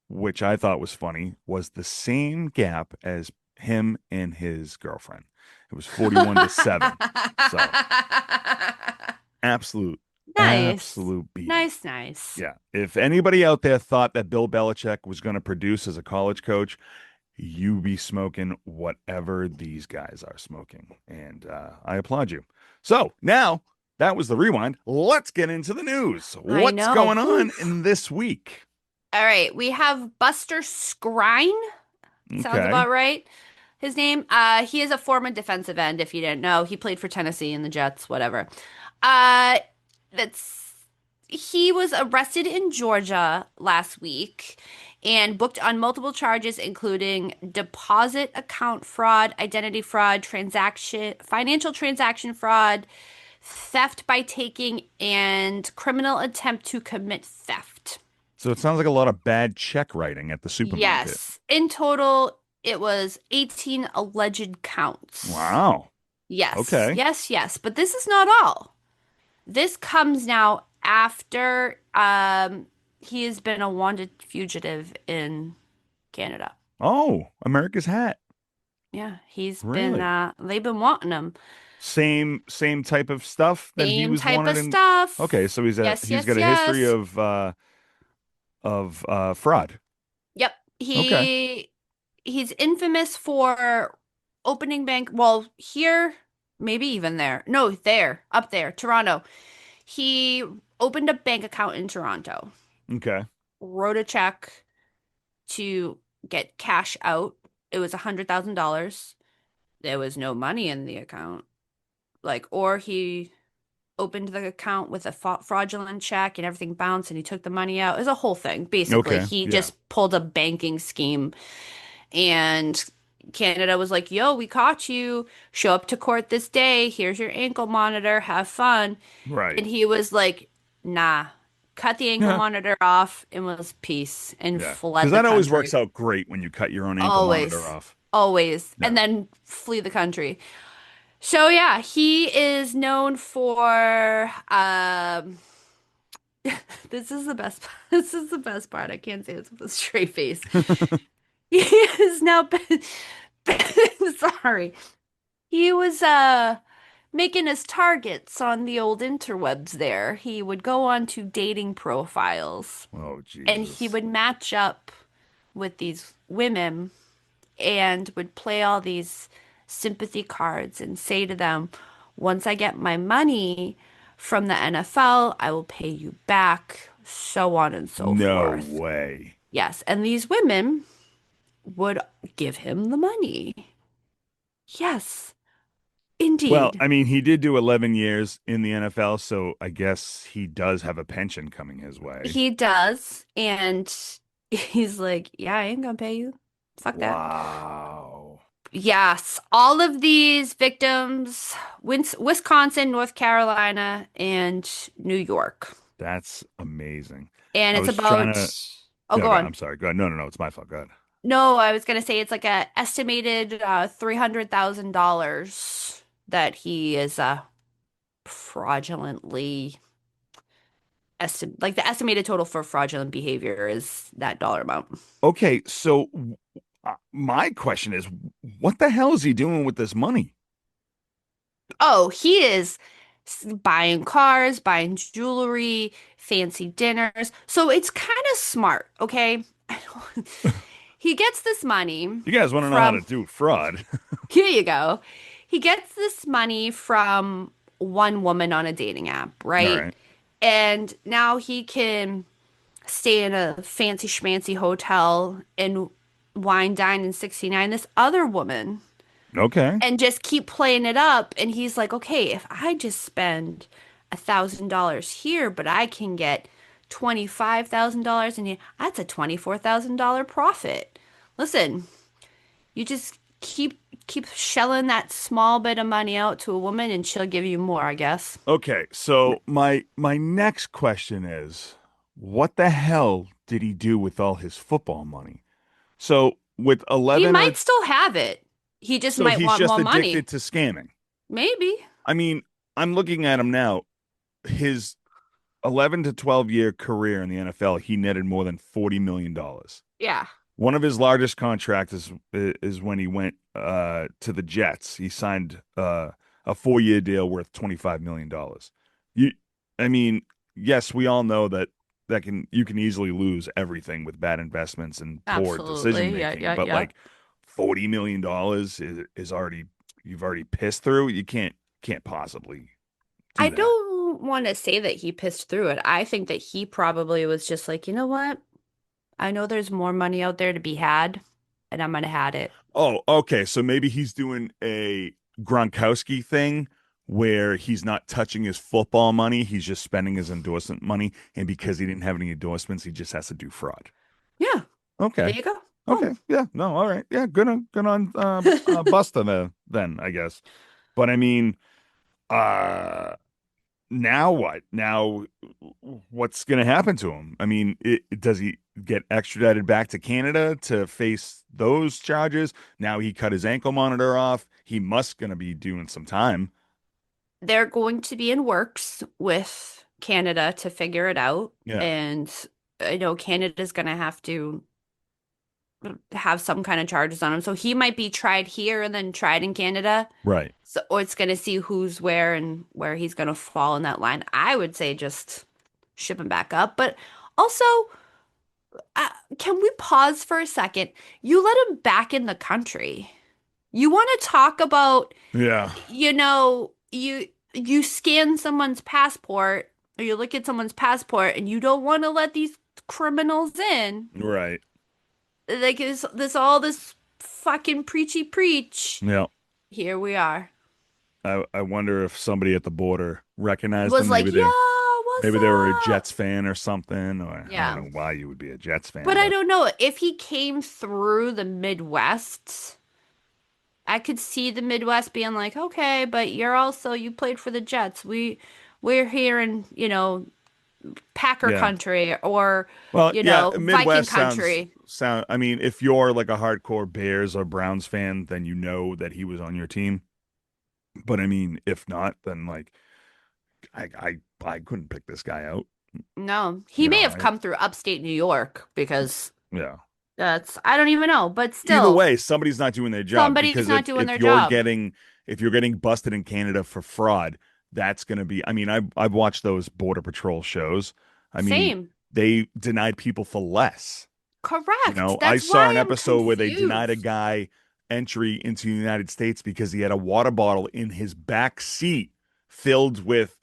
Speaker 2: which I thought was funny, was the same gap as him and his girlfriend. It was 41-7. So absolute,
Speaker 1: Nice.
Speaker 2: absolute beating.
Speaker 1: Nice, nice.
Speaker 2: Yeah. If anybody out there thought that Bill Belichick was going to produce as a college coach, you be smoking whatever these guys are smoking. And I applaud you. So now that was the rewind. Let's get into the news.
Speaker 1: I
Speaker 2: What's
Speaker 1: know.
Speaker 2: going on
Speaker 1: Oof.
Speaker 2: in this week?
Speaker 1: All right, we have Buster Skrine. Sounds
Speaker 2: Okay.
Speaker 1: about right. His name. He is a former defensive end, if you didn't know. He played for Tennessee and the Jets, whatever. Uh, that's he was arrested in Georgia last week and booked on multiple charges, including deposit account fraud, identity fraud, financial transaction fraud, theft by taking, and criminal attempt to commit theft.
Speaker 2: So it sounds like a lot of bad check writing at the supermarket.
Speaker 1: Yes. In total, it was 18 alleged counts.
Speaker 2: Wow.
Speaker 1: Yes,
Speaker 2: Okay.
Speaker 1: yes, yes. But this is not all. This comes now after he has been a wanted fugitive in Canada.
Speaker 2: Oh, America's hat.
Speaker 1: Yeah, he's been
Speaker 2: Really?
Speaker 1: they've been wanting him.
Speaker 2: Same type of stuff that he
Speaker 1: Same
Speaker 2: was
Speaker 1: type
Speaker 2: wanted
Speaker 1: of
Speaker 2: in. Okay,
Speaker 1: stuff.
Speaker 2: so
Speaker 1: Yes,
Speaker 2: he's
Speaker 1: yes,
Speaker 2: got a history
Speaker 1: yes.
Speaker 2: of fraud.
Speaker 1: Yep.
Speaker 2: Okay.
Speaker 1: He's infamous for opening bank. Well, here, maybe even there. No, there, up there, Toronto. He opened a bank account in Toronto,
Speaker 2: Okay.
Speaker 1: wrote a check to get cash out. It was $100,000. There was no money in the account. Like, or he opened the account with a fraudulent check and everything bounced and he took the money out. It was a whole thing. Basically,
Speaker 2: Okay.
Speaker 1: he
Speaker 2: Yeah.
Speaker 1: just pulled a banking scheme and Canada was like, yo, we caught you. Show up to court this day. Here's your ankle monitor. Have fun.
Speaker 2: Right.
Speaker 1: And he was like, nah, cut the ankle
Speaker 2: Yeah.
Speaker 1: monitor off and was peace and
Speaker 2: Yeah. Because
Speaker 1: fled the
Speaker 2: that always works
Speaker 1: country.
Speaker 2: out great when you cut your own ankle monitor
Speaker 1: Always,
Speaker 2: off.
Speaker 1: always.
Speaker 2: Yeah.
Speaker 1: And then flee the country. So yeah, he is known for this is the best this is the best part. I can't say this with a straight face. He is now been sorry. He was making his targets on the old interwebs there. He would go on to dating profiles
Speaker 2: Oh,
Speaker 1: and he
Speaker 2: Jesus.
Speaker 1: would match up with these women and would play all these sympathy cards and say to them, once I get my money from the NFL, I will pay you back, so on and so
Speaker 2: No
Speaker 1: forth.
Speaker 2: way.
Speaker 1: Yes, and these women would give him the money. Yes,
Speaker 2: Well,
Speaker 1: indeed.
Speaker 2: I mean, he did do 11 years in the NFL, so I guess he does have a pension coming his way.
Speaker 1: He does, and he's like, "Yeah, I ain't gonna pay you. Fuck that."
Speaker 2: Wow.
Speaker 1: Yes, all of these victims, Wisconsin, North Carolina, and New York.
Speaker 2: That's amazing.
Speaker 1: And
Speaker 2: I
Speaker 1: it's
Speaker 2: was trying
Speaker 1: about,
Speaker 2: to,
Speaker 1: oh,
Speaker 2: no,
Speaker 1: go
Speaker 2: go,
Speaker 1: on.
Speaker 2: I'm sorry. Go ahead. No, no, no, it's my fault. Go ahead.
Speaker 1: No, I was gonna say it's like a estimated $300,000 that he is fraudulently like the estimated total for fraudulent behavior is that dollar amount.
Speaker 2: Okay, so my question is, what the hell is he doing with this money?
Speaker 1: Oh, he is buying cars, buying jewelry, fancy dinners. So it's kind of smart, okay? He gets this money
Speaker 2: You guys want to know how to
Speaker 1: from,
Speaker 2: do fraud?
Speaker 1: here you go. He gets this money from one woman on a dating app,
Speaker 2: All
Speaker 1: right?
Speaker 2: right.
Speaker 1: And now he can stay in a fancy schmancy hotel and wine dine in 69 this other woman
Speaker 2: Okay.
Speaker 1: and just keep playing it up. And he's like, okay, if I just spend $1,000 here, but I can get $25,000 in here, that's a $24,000 profit. Listen, you just keep shelling that small bit of money out to a woman and she'll give you more, I guess.
Speaker 2: Okay, so my next question is, what the hell did he do with all his football money? So with
Speaker 1: He
Speaker 2: 11
Speaker 1: might
Speaker 2: or
Speaker 1: still have it. He just
Speaker 2: so
Speaker 1: might
Speaker 2: he's
Speaker 1: want
Speaker 2: just
Speaker 1: more
Speaker 2: addicted
Speaker 1: money.
Speaker 2: to scamming.
Speaker 1: Maybe.
Speaker 2: I mean, I'm looking at him now. His 11 to 12-year career in the NFL, he netted more than $40 million dollars.
Speaker 1: Yeah.
Speaker 2: One of his largest contracts is when he went to the Jets. He signed a 4-year deal worth $25 million dollars. You, I mean, yes, we all know that you can easily lose everything with bad investments and poor decision
Speaker 1: Absolutely. Yeah,
Speaker 2: making,
Speaker 1: yeah,
Speaker 2: but
Speaker 1: yeah.
Speaker 2: like $40 million dollars is already you've already pissed through. You can't possibly
Speaker 1: I
Speaker 2: do that.
Speaker 1: don't want to say that he pissed through it. I think that he probably was just like, you know what? I know there's more money out there to be had, and I'm gonna had it.
Speaker 2: Oh, okay. So maybe he's doing a Gronkowski thing where he's not touching his football money. He's just spending his endorsement money. And because he didn't have any endorsements, he just has to do fraud.
Speaker 1: Yeah, there
Speaker 2: Okay.
Speaker 1: you go.
Speaker 2: Okay.
Speaker 1: Boom.
Speaker 2: Yeah. No. All right. Yeah. Good on Busta there, then, I guess. But I mean, uh, now what? Now, what's going to happen to him? I mean, does he get extradited back to Canada to face those charges? Now he cut his ankle monitor off. He must going to be doing some time.
Speaker 1: They're going to be in works with Canada to figure it out,
Speaker 2: Yeah,
Speaker 1: and I know Canada's gonna have to have some kind of charges on him. So he might be tried here and then tried in Canada.
Speaker 2: right.
Speaker 1: So, or it's gonna see who's where and where he's gonna fall in that line. I would say just ship him back up, but also. Can we pause for a second? You let him back in the country. You want to talk about,
Speaker 2: Yeah,
Speaker 1: you scan someone's passport or you look at someone's passport and you don't want to let these criminals in.
Speaker 2: right.
Speaker 1: Like is this all this fucking preachy preach?
Speaker 2: Yeah.
Speaker 1: Here we are.
Speaker 2: I wonder if somebody at the border recognized
Speaker 1: Was
Speaker 2: him.
Speaker 1: like, yo, what's
Speaker 2: Maybe they were a
Speaker 1: up?
Speaker 2: Jets fan or something, or I don't
Speaker 1: Yeah.
Speaker 2: know why you would be a Jets fan,
Speaker 1: But I
Speaker 2: but
Speaker 1: don't know if he came through the Midwest. I could see the Midwest being like, okay, but you played for the Jets. We're here in, Packer
Speaker 2: yeah.
Speaker 1: country or,
Speaker 2: Well, yeah,
Speaker 1: Viking
Speaker 2: Midwest
Speaker 1: country.
Speaker 2: I mean, if you're like a hardcore Bears or Browns fan, then you know that he was on your team. But I mean, if not, then like I couldn't pick this guy out.
Speaker 1: No, he
Speaker 2: You
Speaker 1: may
Speaker 2: know,
Speaker 1: have come through upstate New York because
Speaker 2: yeah.
Speaker 1: I don't even know, but
Speaker 2: Either
Speaker 1: still,
Speaker 2: way, somebody's not doing their job
Speaker 1: somebody's
Speaker 2: because
Speaker 1: not doing
Speaker 2: if
Speaker 1: their
Speaker 2: you're
Speaker 1: job.
Speaker 2: getting busted in Canada for fraud, that's going to be. I mean, I've watched those Border Patrol shows. I mean,
Speaker 1: Same.
Speaker 2: they denied people for less. You
Speaker 1: Correct.
Speaker 2: know, I
Speaker 1: That's
Speaker 2: saw an
Speaker 1: why I'm
Speaker 2: episode where they denied a
Speaker 1: confused.
Speaker 2: guy entry into the United States because he had a water bottle in his back seat filled with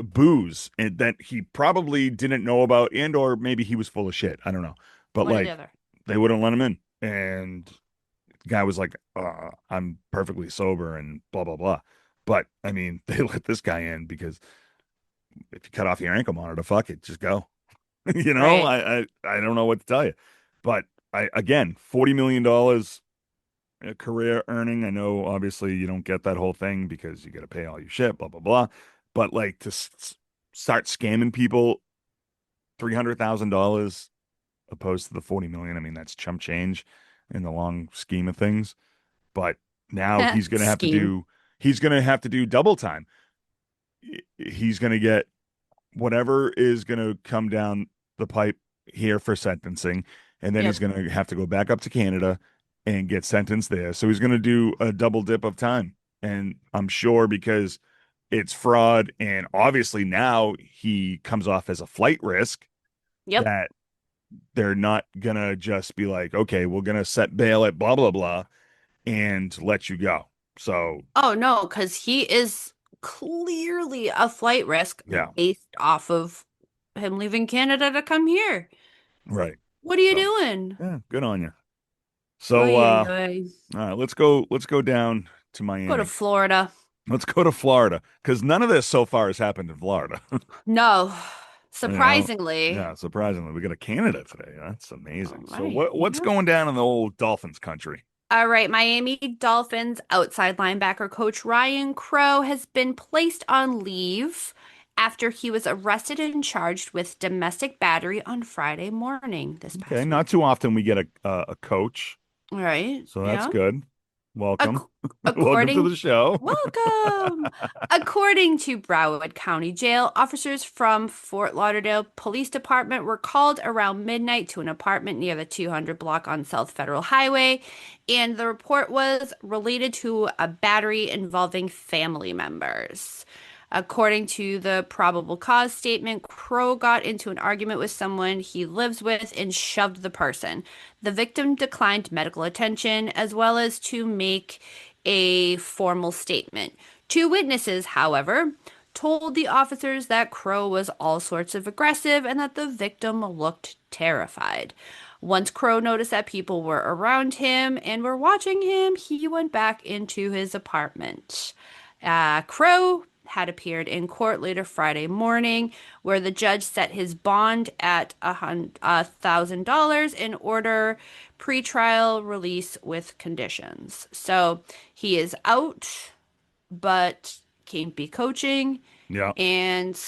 Speaker 2: booze and that he probably didn't know about, and or maybe he was full of shit. I don't know. But
Speaker 1: One or the
Speaker 2: like
Speaker 1: other.
Speaker 2: they wouldn't let him in. And the guy was like, I'm perfectly sober and blah blah blah. But I mean, they let this guy in because if you cut off your ankle monitor, fuck it, just go. You know,
Speaker 1: Right.
Speaker 2: I don't know what to tell you. But I again, $40 million career earning. I know obviously you don't get that whole thing because you got to pay all your shit, blah blah blah. But like to start scamming people $300,000 opposed to the 40 million, I mean that's chump change in the long scheme of things. But now
Speaker 1: Scheme.
Speaker 2: he's gonna have to do double time. He's gonna get whatever is gonna come down the pipe here for sentencing, and then he's
Speaker 1: Yep.
Speaker 2: gonna have to go back up to Canada and get sentenced there. So he's gonna do a double dip of time. And I'm sure because it's fraud, and obviously now he comes off as a flight risk
Speaker 1: Yep.
Speaker 2: that they're not gonna just be like, okay, we're gonna set bail at blah blah blah and let you go. So
Speaker 1: Oh no, because he is clearly a flight risk
Speaker 2: yeah,
Speaker 1: based off of him leaving Canada to come here.
Speaker 2: right.
Speaker 1: What are you
Speaker 2: So
Speaker 1: doing?
Speaker 2: yeah, good on you. So
Speaker 1: Oy, oy, oy.
Speaker 2: all right, let's go down to
Speaker 1: Go to
Speaker 2: Miami.
Speaker 1: Florida.
Speaker 2: Let's go to Florida because none of this so far has happened in Florida.
Speaker 1: No,
Speaker 2: You know,
Speaker 1: surprisingly.
Speaker 2: yeah, surprisingly, we got a Canada today. That's
Speaker 1: All
Speaker 2: amazing. So
Speaker 1: right.
Speaker 2: what's going down in the old Dolphins country?
Speaker 1: All right, Miami Dolphins outside linebacker coach Ryan Crow has been placed on leave after he was arrested and charged with domestic battery on Friday morning this
Speaker 2: Okay,
Speaker 1: past
Speaker 2: not
Speaker 1: week.
Speaker 2: too often we get a coach,
Speaker 1: All right,
Speaker 2: so that's
Speaker 1: yeah.
Speaker 2: good. Welcome,
Speaker 1: Ac
Speaker 2: welcome to
Speaker 1: according,
Speaker 2: the show.
Speaker 1: welcome. According to Broward County Jail, officers from Fort Lauderdale Police Department were called around midnight to an apartment near the 200 block on South Federal Highway, and the report was related to a battery involving family members. According to the probable cause statement, Crow got into an argument with someone he lives with and shoved the person. The victim declined medical attention as well as to make a formal statement. Two witnesses, however, told the officers that Crow was all sorts of aggressive and that the victim looked terrified. Once Crow noticed that people were around him and were watching him, he went back into his apartment. Crow had appeared in court later Friday morning, where the judge set his bond at $1,000 in order pretrial release with conditions. So he is out, but can't be coaching
Speaker 2: Yeah,
Speaker 1: and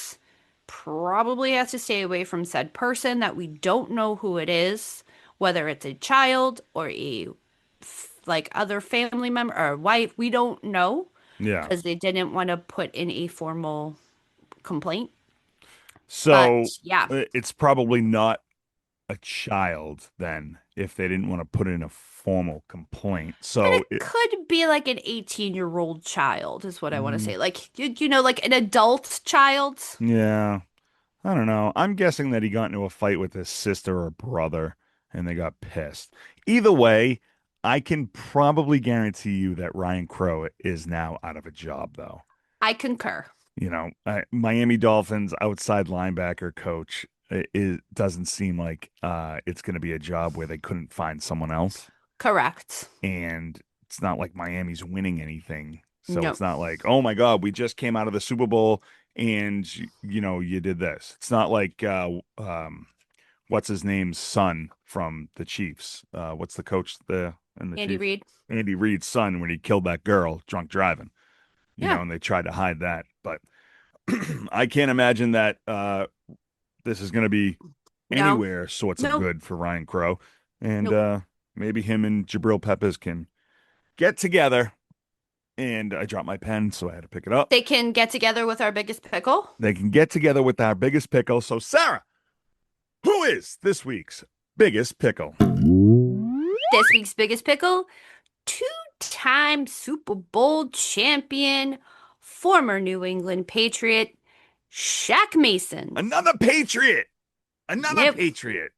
Speaker 1: probably has to stay away from said person that we don't know who it is, whether it's a child or a like other family member or wife. We don't know
Speaker 2: yeah.
Speaker 1: because they didn't want to put in a formal complaint.
Speaker 2: So
Speaker 1: But yeah,
Speaker 2: it's probably not a child then if they didn't want to put in a formal complaint.
Speaker 1: but
Speaker 2: So
Speaker 1: it could be like an 18-year-old child, is what I want to
Speaker 2: mm,
Speaker 1: say. Like, you know, like an adult child.
Speaker 2: yeah, I don't know. I'm guessing that he got into a fight with his sister or brother and they got pissed. Either way, I can probably guarantee you that Ryan Crow is now out of a job, though.
Speaker 1: I concur.
Speaker 2: You know, Miami Dolphins outside linebacker coach, it doesn't seem like it's going to be a job where they couldn't find someone else.
Speaker 1: Correct.
Speaker 2: And it's not like Miami's winning anything. So
Speaker 1: No.
Speaker 2: it's not like, oh my God, we just came out of the Super Bowl and you know, you did this. It's not like what's his name's son from the Chiefs? What's the coach there in the
Speaker 1: Andy
Speaker 2: Chiefs?
Speaker 1: Reid.
Speaker 2: Andy Reid's son when he killed that girl drunk driving, you know,
Speaker 1: Yeah.
Speaker 2: and they tried to hide that. But I can't imagine that this is going to be
Speaker 1: No.
Speaker 2: anywhere sorts of
Speaker 1: Nope.
Speaker 2: good for Ryan Crow. And
Speaker 1: Nope.
Speaker 2: maybe him and Jabrill Peppers can get together. And I dropped my pen, so I had to pick it up.
Speaker 1: They can get together with our biggest pickle.
Speaker 2: They can get together with our biggest pickle. So, Sarah, who is this week's biggest pickle.
Speaker 1: This week's biggest pickle, two-time Super Bowl champion, former New England Patriot, Shaq Mason.
Speaker 2: Another Patriot. Another
Speaker 1: Yep,
Speaker 2: Patriot.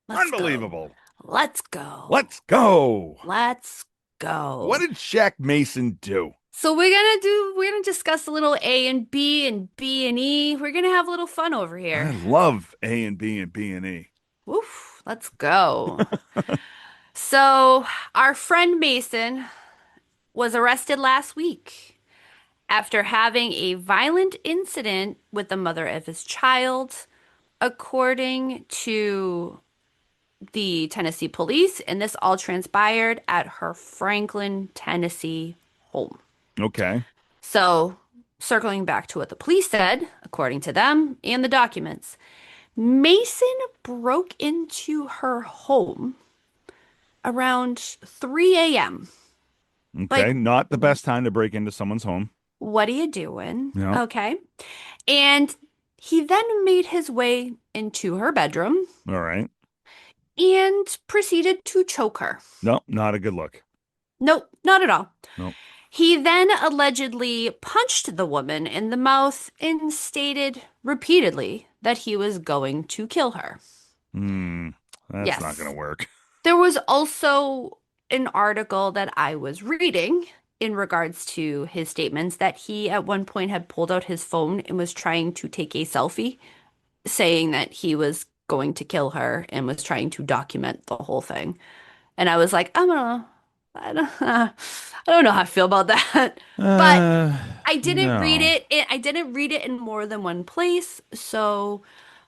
Speaker 1: let's go.
Speaker 2: Unbelievable.
Speaker 1: Let's go.
Speaker 2: Let's go.
Speaker 1: Let's
Speaker 2: What
Speaker 1: go.
Speaker 2: did Shaq Mason do?
Speaker 1: So we're gonna discuss a little A and B and E. We're gonna have a little fun over
Speaker 2: I
Speaker 1: here.
Speaker 2: love A and B and B and E.
Speaker 1: Woof, let's go. So our friend Mason was arrested last week after having a violent incident with the mother of his child, according to the Tennessee police, and this all transpired at her Franklin, Tennessee home.
Speaker 2: Okay.
Speaker 1: So, circling back to what the police said, according to them and the documents, Mason broke into her home around 3 a.m. Like,
Speaker 2: Okay. Not the best time to break into someone's home.
Speaker 1: what are you doing?
Speaker 2: No.
Speaker 1: Okay. And he then made his way into her bedroom
Speaker 2: All right.
Speaker 1: and proceeded to choke her.
Speaker 2: No, not a good look.
Speaker 1: Nope, not at all.
Speaker 2: No.
Speaker 1: He then allegedly punched the woman in the mouth and stated repeatedly that he was going to kill her.
Speaker 2: Hmm. That's not going
Speaker 1: Yes.
Speaker 2: to work.
Speaker 1: There was also an article that I was reading in regards to his statements that he at one point had pulled out his phone and was trying to take a selfie, saying that he was going to kill her and was trying to document the whole thing. And I was like, I don't know how I feel about that. But
Speaker 2: Uh,
Speaker 1: I didn't read
Speaker 2: no.
Speaker 1: it. I didn't read it in more than one place, so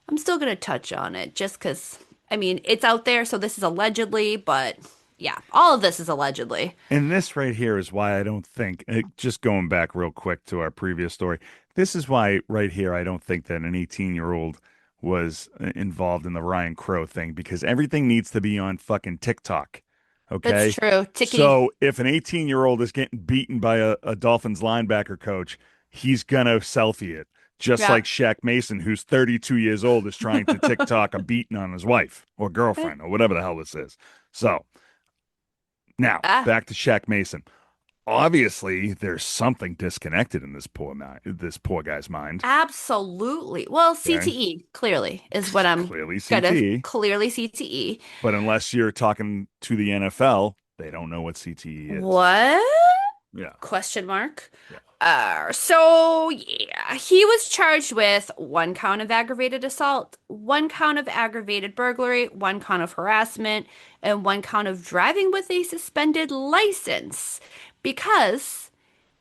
Speaker 1: I'm still gonna touch on it just because, I mean, it's out there, so this is allegedly, but yeah, all of this is allegedly.
Speaker 2: And this right here is why I don't think, just going back real quick to our previous story, this is why right here I don't think that an 18-year-old was involved in the Ryan Crow thing because everything needs to be on fucking TikTok.
Speaker 1: That's
Speaker 2: Okay.
Speaker 1: true. Tickety.
Speaker 2: So if an 18-year-old is getting beaten by a Dolphins linebacker coach, he's gonna selfie it. Just
Speaker 1: Yeah.
Speaker 2: like Shaq Mason, who's 32 years old, is trying to TikTok a beating on his wife or girlfriend or whatever the hell this is. So now
Speaker 1: Ah,
Speaker 2: back to Shaq Mason. Obviously, there's something disconnected in this poor guy's mind.
Speaker 1: absolutely. Well,
Speaker 2: Okay,
Speaker 1: CTE clearly is what I'm
Speaker 2: clearly
Speaker 1: gonna
Speaker 2: CTE,
Speaker 1: clearly CTE.
Speaker 2: but unless you're talking to the NFL, they don't know what CTE is.
Speaker 1: What?
Speaker 2: Yeah,
Speaker 1: Question mark.
Speaker 2: yeah.
Speaker 1: So yeah, he was charged with one count of aggravated assault, one count of aggravated burglary, one count of harassment, and one count of driving with a suspended license because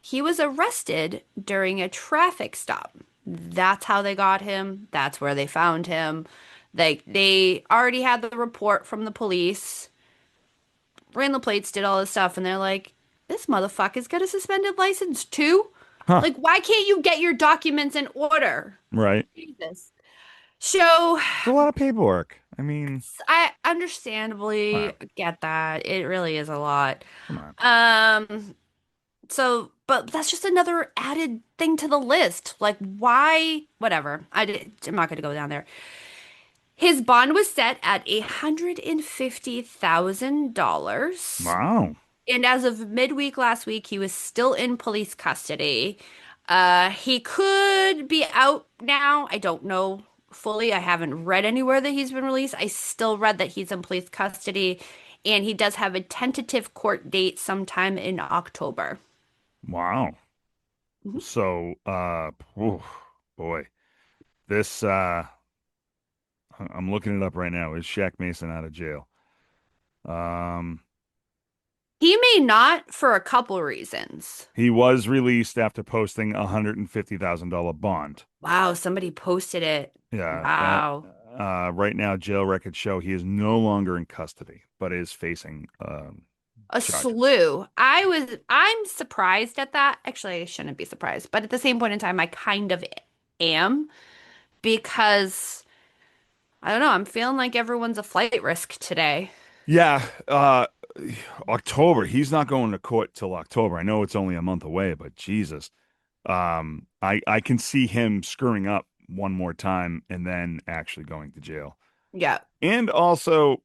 Speaker 1: he was arrested during a traffic stop. That's how they got him. That's where they found him. They already had the report from the police, ran the plates, did all this stuff, and they're like, this motherfucker's got a suspended license too.
Speaker 2: Huh.
Speaker 1: Like, why can't you get your documents in order?
Speaker 2: Right.
Speaker 1: Jesus. So,
Speaker 2: It's a lot of paperwork. I mean,
Speaker 1: I
Speaker 2: come
Speaker 1: understandably
Speaker 2: on,
Speaker 1: get that. It really is a lot.
Speaker 2: come on.
Speaker 1: Um, but that's just another added thing to the list. Like, why? Whatever. I'm not going to go down there. His bond was set at $150,000.
Speaker 2: Wow.
Speaker 1: And as of midweek last week, he was still in police custody. He could be out now. I don't know fully. I haven't read anywhere that he's been released. I still read that he's in police custody, and he does have a tentative court date sometime in October.
Speaker 2: Wow.
Speaker 1: Mhm.
Speaker 2: So, oof, boy, this I'm looking it up right now. Is Shaq Mason out of jail? Um,
Speaker 1: He may not for a couple reasons.
Speaker 2: he was released after posting a $150,000 bond.
Speaker 1: Wow, somebody posted it.
Speaker 2: Yeah.
Speaker 1: Wow.
Speaker 2: Right now, jail records show he is no longer in custody, but is facing
Speaker 1: A
Speaker 2: charges.
Speaker 1: slew. I'm surprised at that. Actually, I shouldn't be surprised, but at the same point in time, I kind of am because I don't know, I'm feeling like everyone's a flight risk today.
Speaker 2: Yeah. October. He's not going to court till October. I know it's only a month away, but Jesus. I can see him screwing up one more time and then actually going to jail.
Speaker 1: Yeah.
Speaker 2: And also,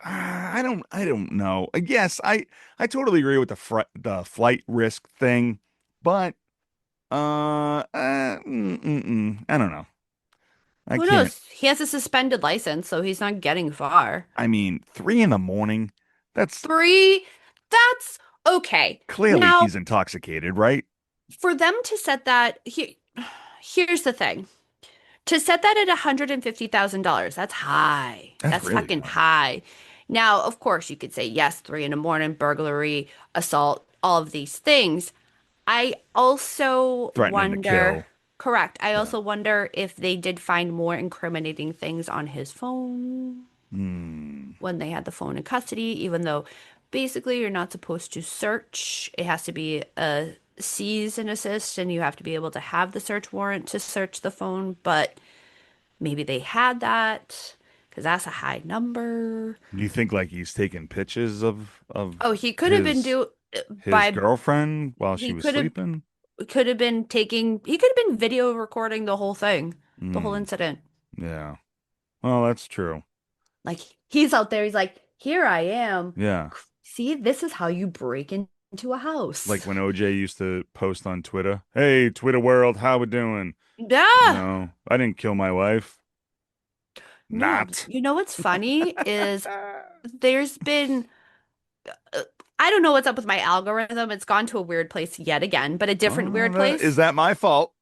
Speaker 2: I don't know. Yes, I totally agree with the flight risk thing, but I don't know. I
Speaker 1: Who
Speaker 2: can't.
Speaker 1: knows? He has a suspended license, so he's not getting far.
Speaker 2: I mean, 3 in the morning. That's
Speaker 1: Three, that's okay.
Speaker 2: clearly
Speaker 1: Now,
Speaker 2: he's intoxicated, right?
Speaker 1: for them to set that, here's the thing. To set that at $150,000, that's high.
Speaker 2: That's
Speaker 1: That's
Speaker 2: really
Speaker 1: fucking
Speaker 2: high.
Speaker 1: high. Now, of course, you could say yes, 3 in the morning, burglary, assault, all of these things. I also
Speaker 2: Threatening to
Speaker 1: wonder,
Speaker 2: kill.
Speaker 1: correct. I
Speaker 2: Yeah.
Speaker 1: also wonder if they did find more incriminating things on his phone
Speaker 2: Hmm.
Speaker 1: when they had the phone in custody, even though basically you're not supposed to search. It has to be a seize and assist, and you have to be able to have the search warrant to search the phone. But maybe they had that because that's a high number.
Speaker 2: Do you think like he's taking pictures of
Speaker 1: Oh, he could have been
Speaker 2: his
Speaker 1: do
Speaker 2: his
Speaker 1: by
Speaker 2: girlfriend while she
Speaker 1: he
Speaker 2: was
Speaker 1: could have
Speaker 2: sleeping?
Speaker 1: been taking he could have been video recording the whole thing, the whole
Speaker 2: Hmm.
Speaker 1: incident.
Speaker 2: Yeah. Well, that's true.
Speaker 1: Like he's out there, he's like, "Here I am.
Speaker 2: Yeah.
Speaker 1: See, this is how you break into a
Speaker 2: Like
Speaker 1: house."
Speaker 2: when OJ used to post on Twitter, "Hey, Twitter world, how we doing?"
Speaker 1: Yeah.
Speaker 2: No, I didn't kill my wife.
Speaker 1: No,
Speaker 2: Not.
Speaker 1: you know what's funny is there's been I don't know what's up with my algorithm. It's gone to a weird place yet again, but a different
Speaker 2: Oh,
Speaker 1: weird
Speaker 2: is
Speaker 1: place.
Speaker 2: that my fault?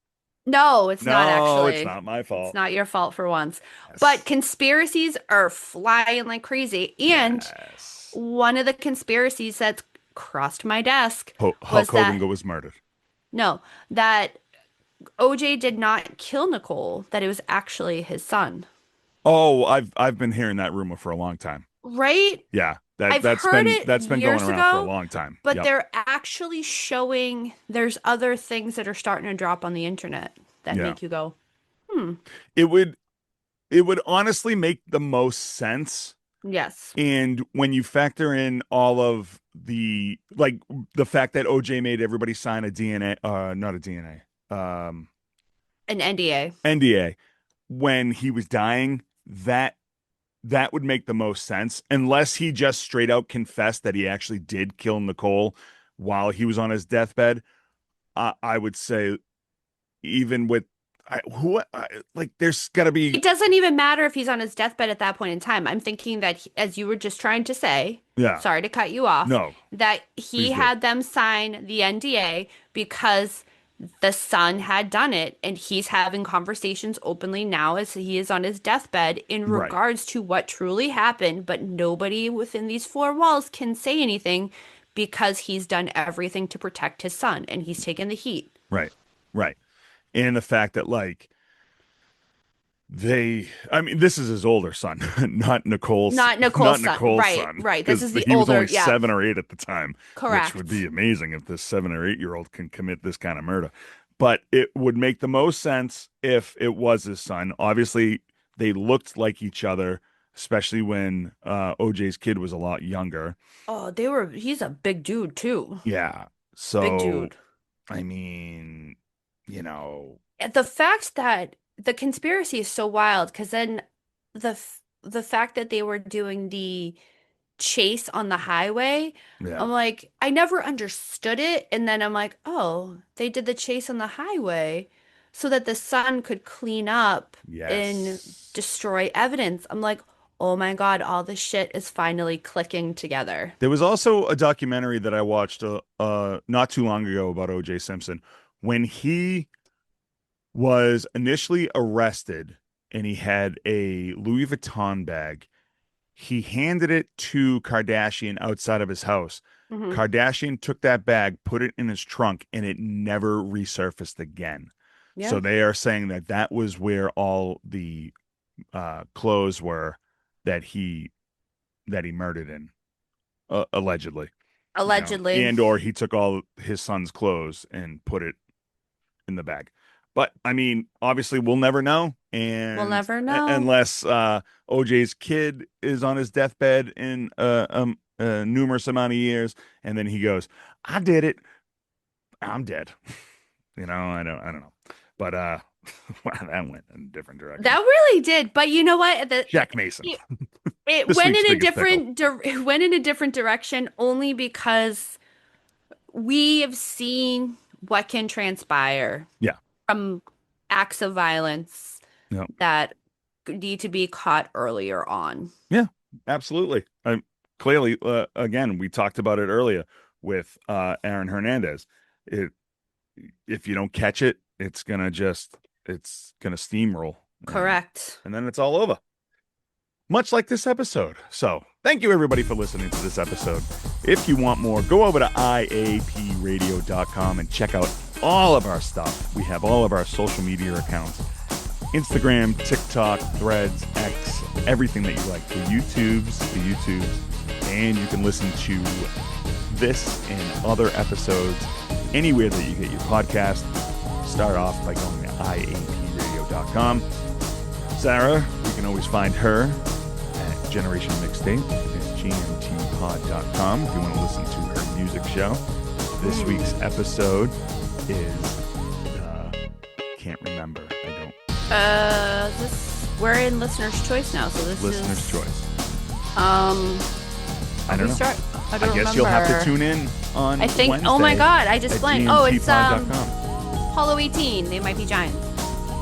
Speaker 1: No, it's not
Speaker 2: No, it's
Speaker 1: actually.
Speaker 2: not my
Speaker 1: It's
Speaker 2: fault.
Speaker 1: not your fault for once. But
Speaker 2: Yes.
Speaker 1: conspiracies are flying like crazy. And
Speaker 2: Yes.
Speaker 1: one of the conspiracies that crossed my desk
Speaker 2: Hulk
Speaker 1: was
Speaker 2: Hogan
Speaker 1: that
Speaker 2: was murdered.
Speaker 1: no, that OJ did not kill Nicole, that it was actually his son.
Speaker 2: Oh, I've been hearing that rumor for a long time.
Speaker 1: Right?
Speaker 2: Yeah, that
Speaker 1: I've
Speaker 2: that's
Speaker 1: heard
Speaker 2: been
Speaker 1: it
Speaker 2: that's been going
Speaker 1: years
Speaker 2: around for a
Speaker 1: ago,
Speaker 2: long time.
Speaker 1: but
Speaker 2: Yep.
Speaker 1: they're actually showing there's other things that are starting to drop on the internet that
Speaker 2: Yeah.
Speaker 1: make you go, hmm,
Speaker 2: It would it would honestly make the most sense.
Speaker 1: yes,
Speaker 2: And when you factor in all of like the fact that OJ made everybody sign a DNA, not a DNA,
Speaker 1: an NDA.
Speaker 2: NDA when he was dying, that would make the most sense, unless he just straight out confessed that he actually did kill Nicole while he was on his deathbed. I would say even with like there's got to be
Speaker 1: It doesn't even matter if he's on his deathbed at that point in time. I'm thinking that, as you were just trying to say,
Speaker 2: yeah,
Speaker 1: sorry to cut you off,
Speaker 2: no,
Speaker 1: that
Speaker 2: please
Speaker 1: he
Speaker 2: do.
Speaker 1: had them sign the NDA because the son had done it, and he's having conversations openly now as he is on his deathbed in
Speaker 2: Right,
Speaker 1: regards to what truly happened, but nobody within these four walls can say anything because he's done everything to protect his son and he's taken the heat.
Speaker 2: right, right. And the fact that like I mean, this is his older son,
Speaker 1: Not
Speaker 2: not
Speaker 1: Nicole's son.
Speaker 2: Nicole's
Speaker 1: Right,
Speaker 2: son,
Speaker 1: right. This
Speaker 2: because
Speaker 1: is the
Speaker 2: he was
Speaker 1: older,
Speaker 2: only
Speaker 1: yeah,
Speaker 2: 7 or 8 at the time, which would be
Speaker 1: correct.
Speaker 2: amazing if this 7 or 8 year old can commit this kind of murder. But it would make the most sense if it was his son. Obviously, they looked like each other, especially when OJ's kid was a lot younger.
Speaker 1: Oh, he's a big dude too.
Speaker 2: Yeah.
Speaker 1: Big
Speaker 2: So,
Speaker 1: dude.
Speaker 2: I mean, you know,
Speaker 1: The fact that the conspiracy is so wild, because then the fact that they were doing the chase on the highway,
Speaker 2: yeah.
Speaker 1: I'm like, I never understood it. And then I'm like, oh, they did the chase on the highway so that the sun could clean up and
Speaker 2: Yes.
Speaker 1: destroy evidence. I'm like, oh my God, all this shit is finally clicking together.
Speaker 2: There was also a documentary that I watched not too long ago about O.J. Simpson when he was initially arrested and he had a Louis Vuitton bag. He handed it to Kardashian outside of his house.
Speaker 1: Hmm.
Speaker 2: Kardashian took that bag, put it in his trunk, and it never resurfaced again. So
Speaker 1: Yeah.
Speaker 2: they are saying that that was where all the clothes were that he murdered in, allegedly.
Speaker 1: Allegedly.
Speaker 2: And or he took all his son's clothes and put it in the bag. But I mean, obviously, we'll never know,
Speaker 1: We'll
Speaker 2: and
Speaker 1: never know.
Speaker 2: unless OJ's kid is on his deathbed in a numerous amount of years, and then he goes, "I did it. I'm dead." I don't know. But Wow, that went in a different direction.
Speaker 1: That really did. But you know what?
Speaker 2: Shaq Mason,
Speaker 1: It
Speaker 2: this
Speaker 1: went
Speaker 2: week's
Speaker 1: in a
Speaker 2: biggest pickle.
Speaker 1: it went in a different direction only because we have seen what can transpire
Speaker 2: Yeah.
Speaker 1: from acts of violence
Speaker 2: Yeah.
Speaker 1: that need to be caught earlier on.
Speaker 2: Yeah, absolutely. Clearly, again, we talked about it earlier with Aaron Hernandez. It, if you don't catch it, it's gonna steamroll,
Speaker 1: Correct.
Speaker 2: and then it's all over. Much like this episode. So, thank you everybody for listening to this episode. If you want more, go over to iapradio.com and check out all of our stuff. We have all of our social media accounts. Instagram, TikTok, Threads, X, everything that you like. The YouTubes, and you can listen to this and other episodes anywhere that you get your podcast. Start off by going to iapradio.com. Sarah, you can always find her at Generation Mixtape. It's gmtpod.com if you want to listen to her music show. This week's episode is can't remember. I don't.
Speaker 1: We're in listener's choice now, so this
Speaker 2: Listener's
Speaker 1: is
Speaker 2: choice.
Speaker 1: I
Speaker 2: don't know.
Speaker 1: I
Speaker 2: I guess you'll have to tune in on
Speaker 1: I think.
Speaker 2: Wednesday
Speaker 1: Oh my God! I just
Speaker 2: at
Speaker 1: blanked. Oh, it's
Speaker 2: gmtpod.com.
Speaker 1: Hollow 18. They might be giants.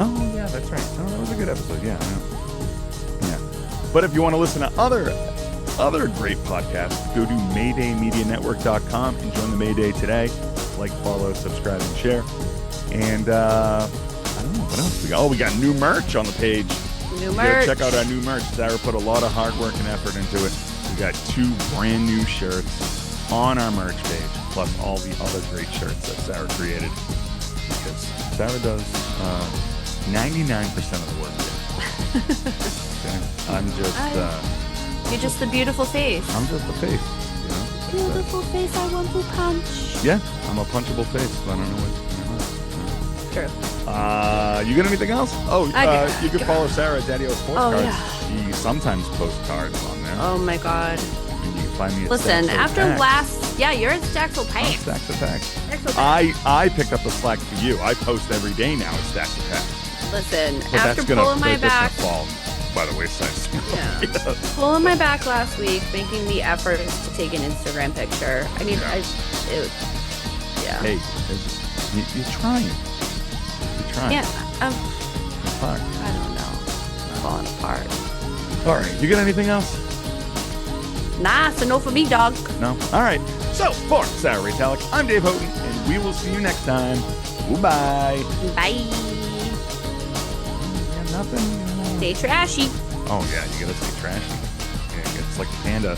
Speaker 2: Oh yeah, that's right. Oh, that was a good episode. Yeah, I know. Yeah. But if you want to listen to other great podcasts, go to MaydayMediaNetwork.com and join the Mayday today. Like, follow, subscribe, and share. And I don't know what else we got. Oh, we got new merch on the page.
Speaker 1: New merch.
Speaker 2: Check out our new merch. Sarah put a lot of hard work and effort into it. We got 2 brand new shirts on our merch page, plus all the other great shirts that Sarah created. Because Sarah does 99% of the work here. Okay?
Speaker 1: You're just the beautiful face.
Speaker 2: I'm just the face. You know?
Speaker 1: Beautiful face I want to punch.
Speaker 2: Yeah, I'm a punchable face. I don't know what.
Speaker 1: True.
Speaker 2: You got anything else? Oh, you can follow Sarah at Daddy O Sports
Speaker 1: Oh,
Speaker 2: Cards.
Speaker 1: yeah.
Speaker 2: She sometimes posts cards on there.
Speaker 1: Oh my God.
Speaker 2: And you can find me at
Speaker 1: Listen,
Speaker 2: Staxo
Speaker 1: after
Speaker 2: Packs.
Speaker 1: you're at Staxel Packs.
Speaker 2: Stacks of Packs.
Speaker 1: Staxel Packs.
Speaker 2: I picked up the slack for you. I post every day now at Stacks of Packs.
Speaker 1: Listen,
Speaker 2: But
Speaker 1: after pulling my back,
Speaker 2: that's gonna fall by the wayside.
Speaker 1: yeah, pulling my back last week, making the effort to take an Instagram picture. I need,
Speaker 2: Yeah.
Speaker 1: yeah.
Speaker 2: Hey, you're trying. You're trying.
Speaker 1: Yeah,
Speaker 2: It's hard.
Speaker 1: I don't know. It's falling apart.
Speaker 2: All right. You got anything else?
Speaker 1: Nah, so no for me, dog.
Speaker 2: No? All right. So, for Sarah Retallick, I'm Dave Houghton, and we will see you next time. Goodbye.
Speaker 1: Bye.
Speaker 2: Yeah, nothing.
Speaker 1: Stay trashy.
Speaker 2: Oh, yeah, you gotta stay trashy. Yeah, it's like a panda.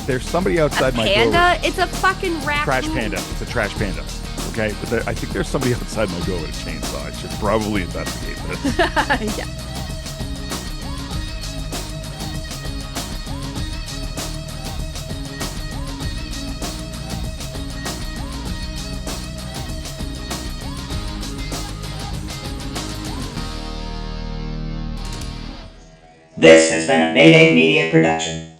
Speaker 2: There's somebody outside my door.
Speaker 1: Panda? It's a fucking raccoon.
Speaker 2: Trash panda. It's a trash panda. Okay? But I think there's somebody outside my door with a chainsaw. I should probably investigate this.
Speaker 1: Yeah.
Speaker 3: This has been a Mayday Media production.